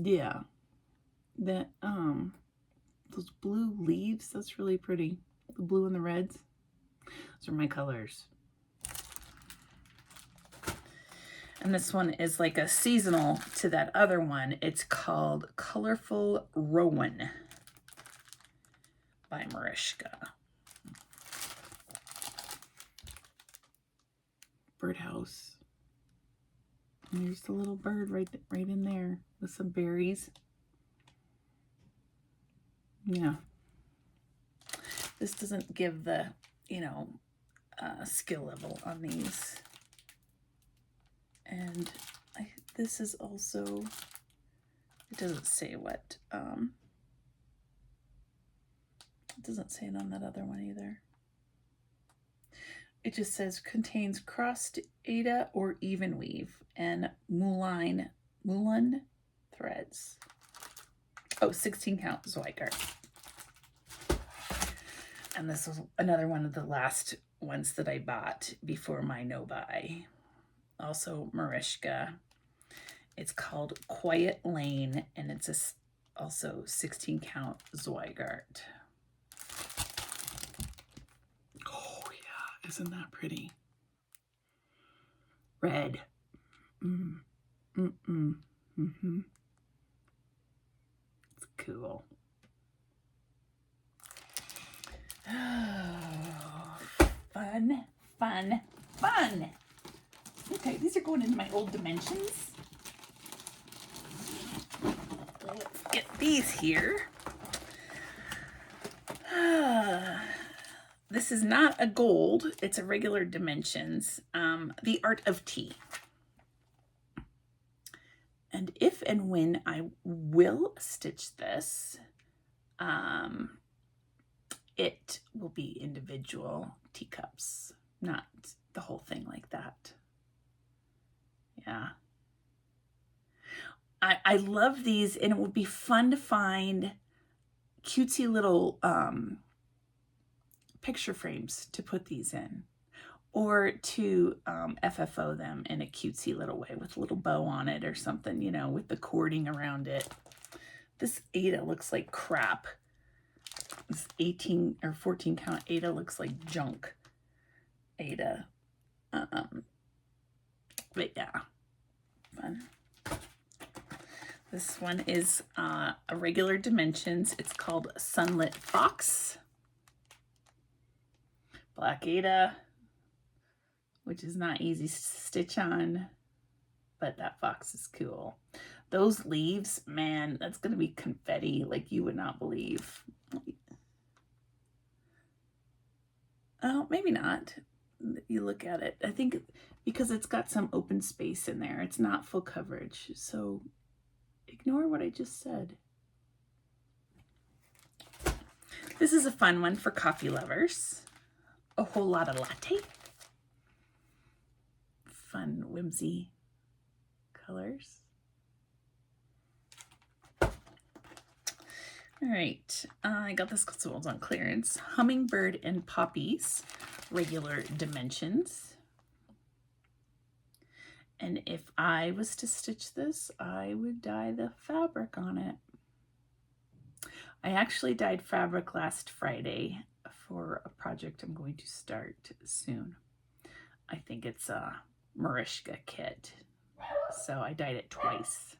A: Yeah, that those blue leaves, that's really pretty. The blue and the reds, those are my colors. And this one is like a seasonal to that other one. It's called Colorful Rowan by Merejka. Birdhouse. And there's the little bird right in there with some berries. Yeah. This doesn't give the, you know, skill level on these. And this is also, it doesn't say what, it doesn't say it on that other one either. It just says contains crossed Aida or even weave and muline threads. Oh, 16 count Zweigart. And this was another one of the last ones that I bought before my no-buy. Also Merejka. It's called Quiet Lane, and it's also 16 count Zweigart. Oh yeah, isn't that pretty? Red. It's cool. Oh, fun, fun, fun. Okay, these are going into my old dimensions. Let's get these here. This is not a gold, it's a regular dimensions. The Art of Tea. And if and when I will stitch this, it will be individual teacups, not the whole thing like that. Yeah. I love these, and it would be fun to find cutesy little picture frames to put these in, or to FFO them in a cutesy little way with a little bow on it or something, you know, with the cording around it. This Aida looks like crap. This 18 or 14 count Aida looks like junk Aida. But yeah, fun. This one is a regular dimensions. It's called Sunlit Fox. Black Aida, which is not easy to stitch on, but that fox is cool. Those leaves, man, that's going to be confetti like you would not believe. Oh, maybe not. You look at it. I think because it's got some open space in there, it's not full coverage. So ignore what I just said. This is a fun one for coffee lovers. A whole lot of latte. Fun, whimsy colors. All right, I got this because it was on clearance. Hummingbird and Poppies, regular dimensions. And if I was to stitch this, I would dye the fabric on it. I actually dyed fabric last Friday for a project I'm going to start soon. I think it's a Merejka kit. So I dyed it twice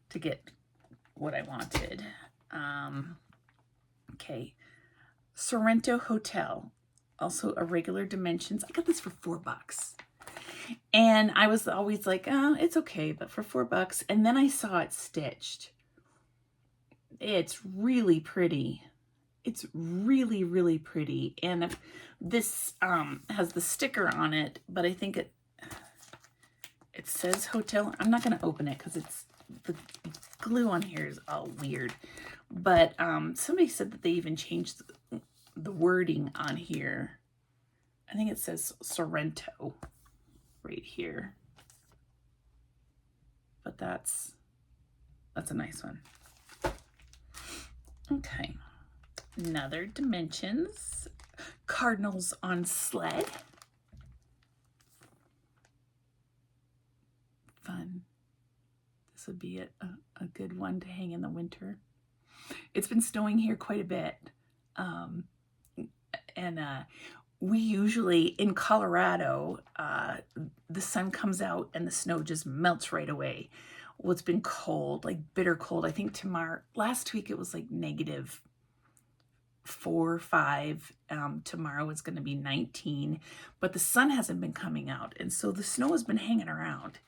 A: to get what I wanted. Okay. Sorrento Hotel, also a regular dimensions. I got this for $4. And I was always like, oh, it's okay, but for $4. And then I saw it stitched. It's really pretty. It's really, really pretty. And this has the sticker on it, but I think it says hotel. I'm not going to open it because it's the glue on here is all weird. But somebody said that they even changed the wording on here. I think it says Sorrento right here. But that's a nice one. Okay. Another dimensions. Cardinals on Sled. Fun. This would be a good one to hang in the winter. It's been snowing here quite a bit. And we usually, in Colorado, the sun comes out and the snow just melts right away. Well, it's been cold, like bitter cold. I think last week it was like -4 or 5. Tomorrow it's going to be 19, but the sun hasn't been coming out. And so the snow has been hanging around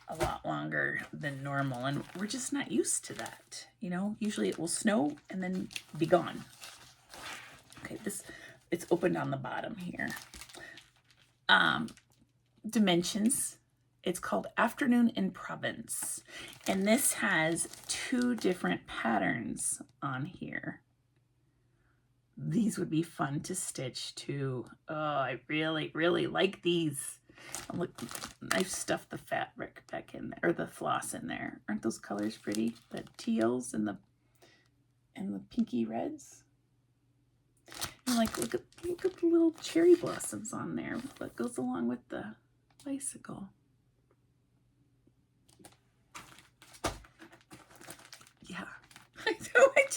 A: a lot longer than normal. And we're just not used to that. You know, usually it will snow and then be gone. Okay, it's opened on the bottom here. Dimensions. It's called Afternoon in Provence. And this has 2 different patterns on here. These would be fun to stitch too. Oh, I really, really like these. And look, I've stuffed the fabric back in there, or the floss in there. Aren't those colors pretty? The teals and the pinky reds. And like, look at the little cherry blossoms on there. What goes along with the bicycle. Yeah. I know, it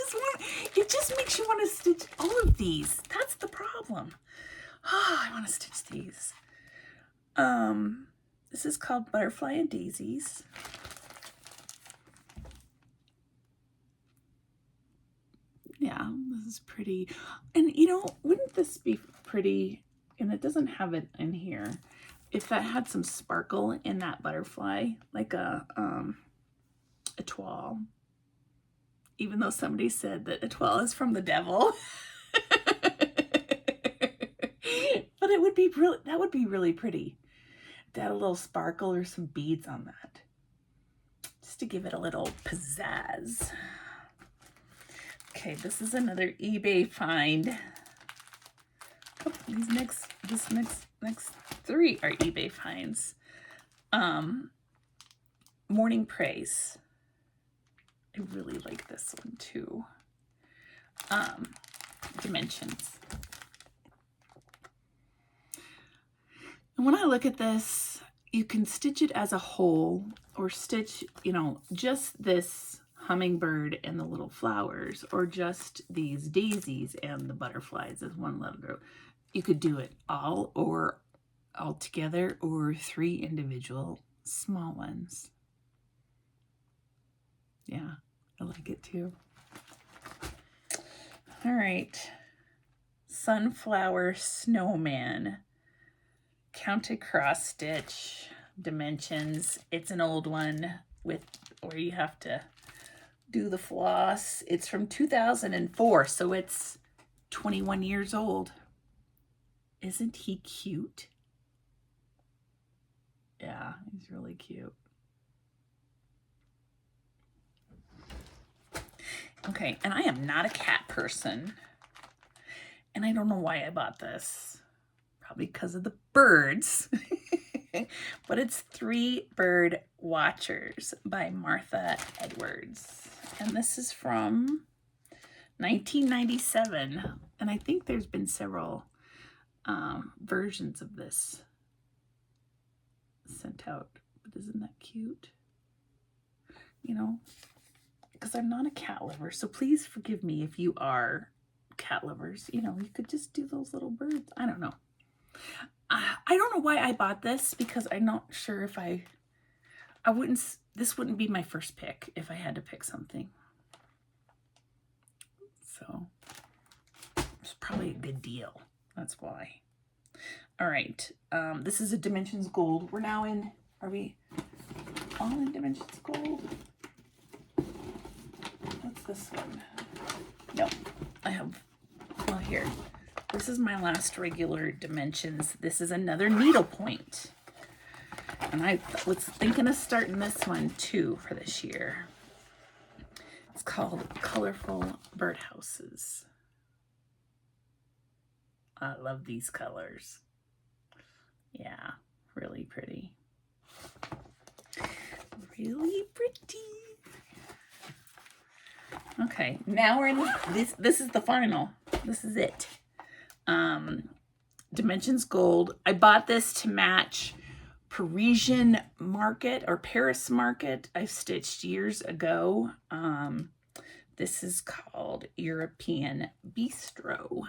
A: just makes you want to stitch all of these. That's the problem. Oh, I want to stitch these. This is called Butterfly and Daisies. Yeah, this is pretty. And you know, wouldn't this be pretty? And it doesn't have it in here. If that had some sparkle in that butterfly, like a toile. Even though somebody said that a toile is from the devil. But it would be really, that would be really pretty. To add a little sparkle or some beads on that. Just to give it a little pizzazz. Okay, this is another eBay find. Oh, these next 3 are eBay finds. Morning Praise. I really like this one too. Dimensions. And when I look at this, you can stitch it as a whole or stitch, you know, just this hummingbird and the little flowers, or just these daisies and the butterflies as one little group. You could do it all together, or 3 individual small ones. Yeah, I like it too. All right. Sunflower Snowman. Counted cross stitch. Dimensions. It's an old one where you have to do the floss. It's from 2004, so it's 21 years old. Isn't he cute? Yeah, he's really cute. Okay, and I am not a cat person. And I don't know why I bought this. Probably because of the birds. But it's 3 Bird Watchers by Martha Edwards. And this is from 1997. And I think there's been several versions of this sent out. But isn't that cute? You know, because I'm not a cat lover. So please forgive me if you are cat lovers. You know, you could just do those little birds. I don't know. I don't know why I bought this, because I'm not sure if this wouldn't be my first pick if I had to pick something. So it's probably a good deal. That's why. All right. This is a Dimensions Gold. We're now in, are we all in Dimensions Gold? What's this one? No, I have, well, here. This is my last regular Dimensions. This is another needlepoint. And I was thinking of starting this one too for this year. It's called Colorful Birdhouses. I love these colors. Yeah, really pretty. Really pretty. Okay, now we're in this is the final. This is it. Dimensions Gold. I bought this to match Parisian Market or Paris Market I stitched years ago. This is called European Bistro.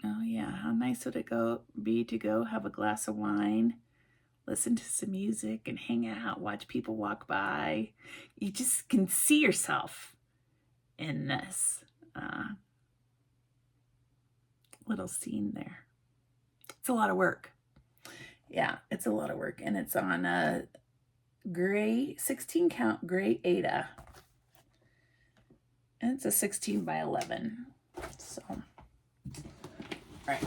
A: Oh yeah, how nice would it be to go have a glass of wine, listen to some music, and hang out, watch people walk by. You just can see yourself in this little scene there. It's a lot of work. Yeah, it's a lot of work, and it's on a gray 16 count gray Ada, and it's a 16 by 11. So, all right.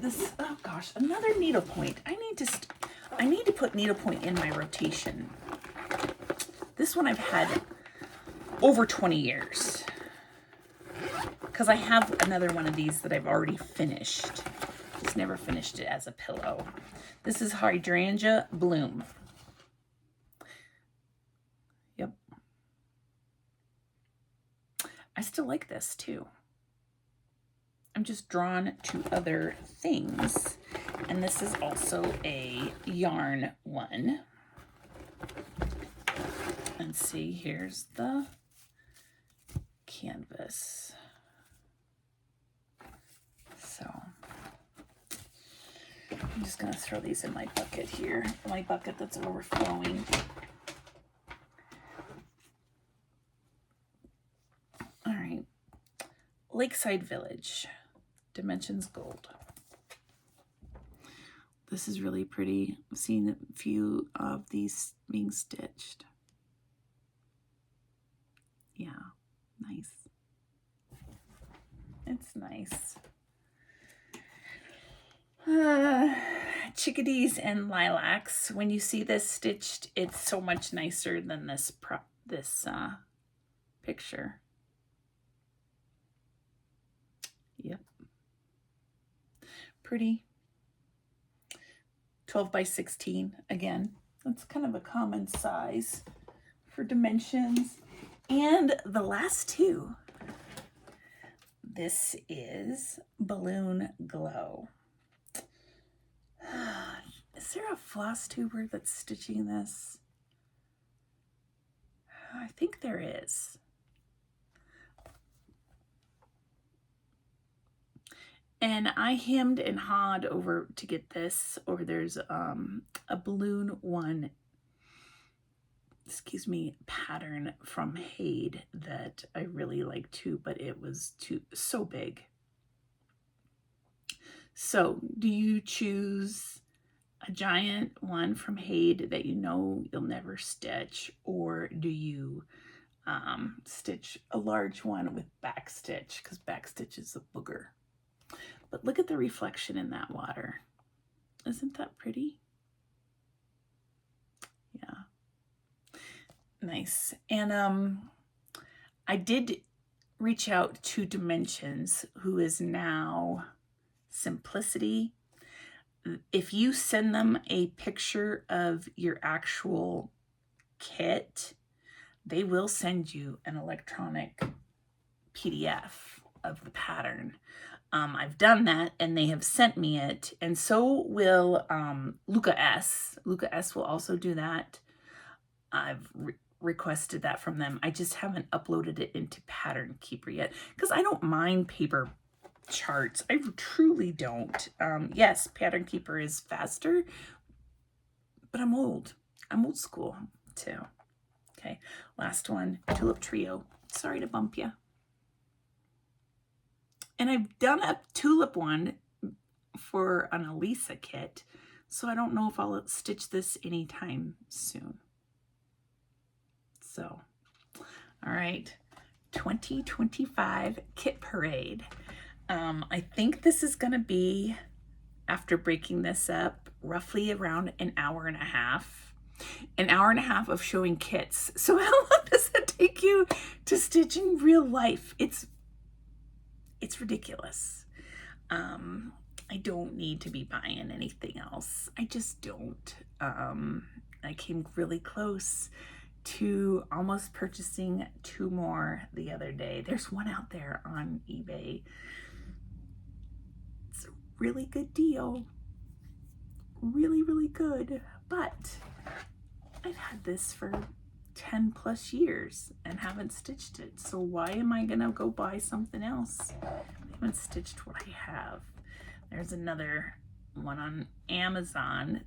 A: This, oh gosh, another needlepoint. I need to put needlepoint in my rotation. This one I've had over 20 years because I have another one of these that I've already finished. Just never finished it as a pillow. This is Hydrangea Bloom. Yep. I still like this too. I'm just drawn to other things. And this is also a yarn one. And see, here's the canvas. So I'm just gonna throw these in my bucket here, my bucket that's overflowing. All right, Lakeside Village, Dimensions Gold. This is really pretty. I've seen a few of these being stitched. Yeah, nice. It's nice. Chickadees and lilacs. When you see this stitched, it's so much nicer than this picture. Yep. Pretty. 12 by 16 again. That's kind of a common size for dimensions. And the last two. This is Balloon Glow. Is there a floss tuber that's stitching this? I think there is. And I hemmed and hawed over to get this, or there's a balloon one, excuse me, pattern from Hade that I really like too, but it was so big. So do you choose a giant one from Hade that you know you'll never stitch, or do you stitch a large one with back stitch, because back stitch is a booger? But look at the reflection in that water. Isn't that pretty? Yeah. Nice. And I did reach out to Dimensions, who is now Simplicity. If you send them a picture of your actual kit, they will send you an electronic PDF of the pattern. I've done that, and they have sent me it, and so will Luca S. Luca S will also do that. I've requested that from them. I just haven't uploaded it into Pattern Keeper yet, because I don't mind paper charts. I truly don't. Yes, Pattern Keeper is faster, but I'm old. I'm old school too. Okay, last one, Tulip Trio. Sorry to bump you. And I've done a tulip one for an Elisa kit, so I don't know if I'll stitch this anytime soon. So, all right, 2025 Kit Parade. I think this is going to be, after breaking this up, roughly around an hour and a half. An hour and a half of showing kits. So how long does it take you to stitch in real life? It's ridiculous. I don't need to be buying anything else. I just don't. I came really close to almost purchasing 2 more the other day. There's one out there on eBay. It's a really good deal. Really, really good. But I've had this for 10 plus years and haven't stitched it. So why am I gonna go buy something else? haven't stitched what I have. There's another one on Amazon,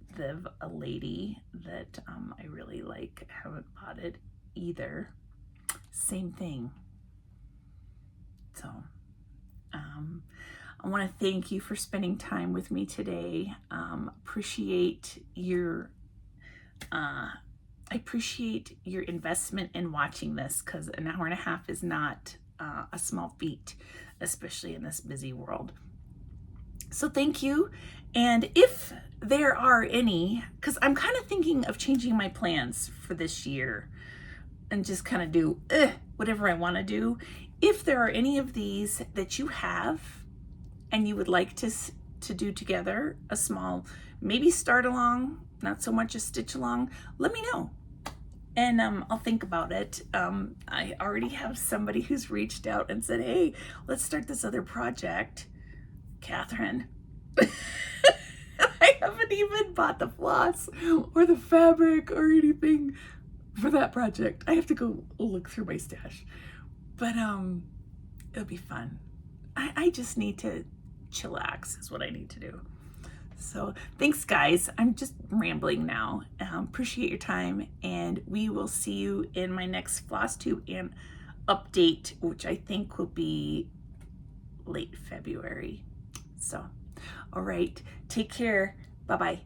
A: a lady that I really like. I haven't bought it either. Same thing. So I want to thank you for spending time with me today. Appreciate your investment in watching this, because an hour and a half is not a small feat, especially in this busy world. So thank you. And if there are any, because I'm kind of thinking of changing my plans for this year and just kind of do whatever I want to do. If there are any of these that you have and you would like to do together, a small, maybe start along, not so much a stitch along, let me know. And I'll think about it. I already have somebody who's reached out and said, hey, let's start this other project. Catherine. I haven't even bought the floss or the fabric or anything for that project. I have to go look through my stash. But it'll be fun. I just need to chillax is what I need to do. So thanks, guys. I'm just rambling now. Appreciate your time, and we will see you in my next floss tube and update, which I think will be late February. So, all right, take care. Bye-bye.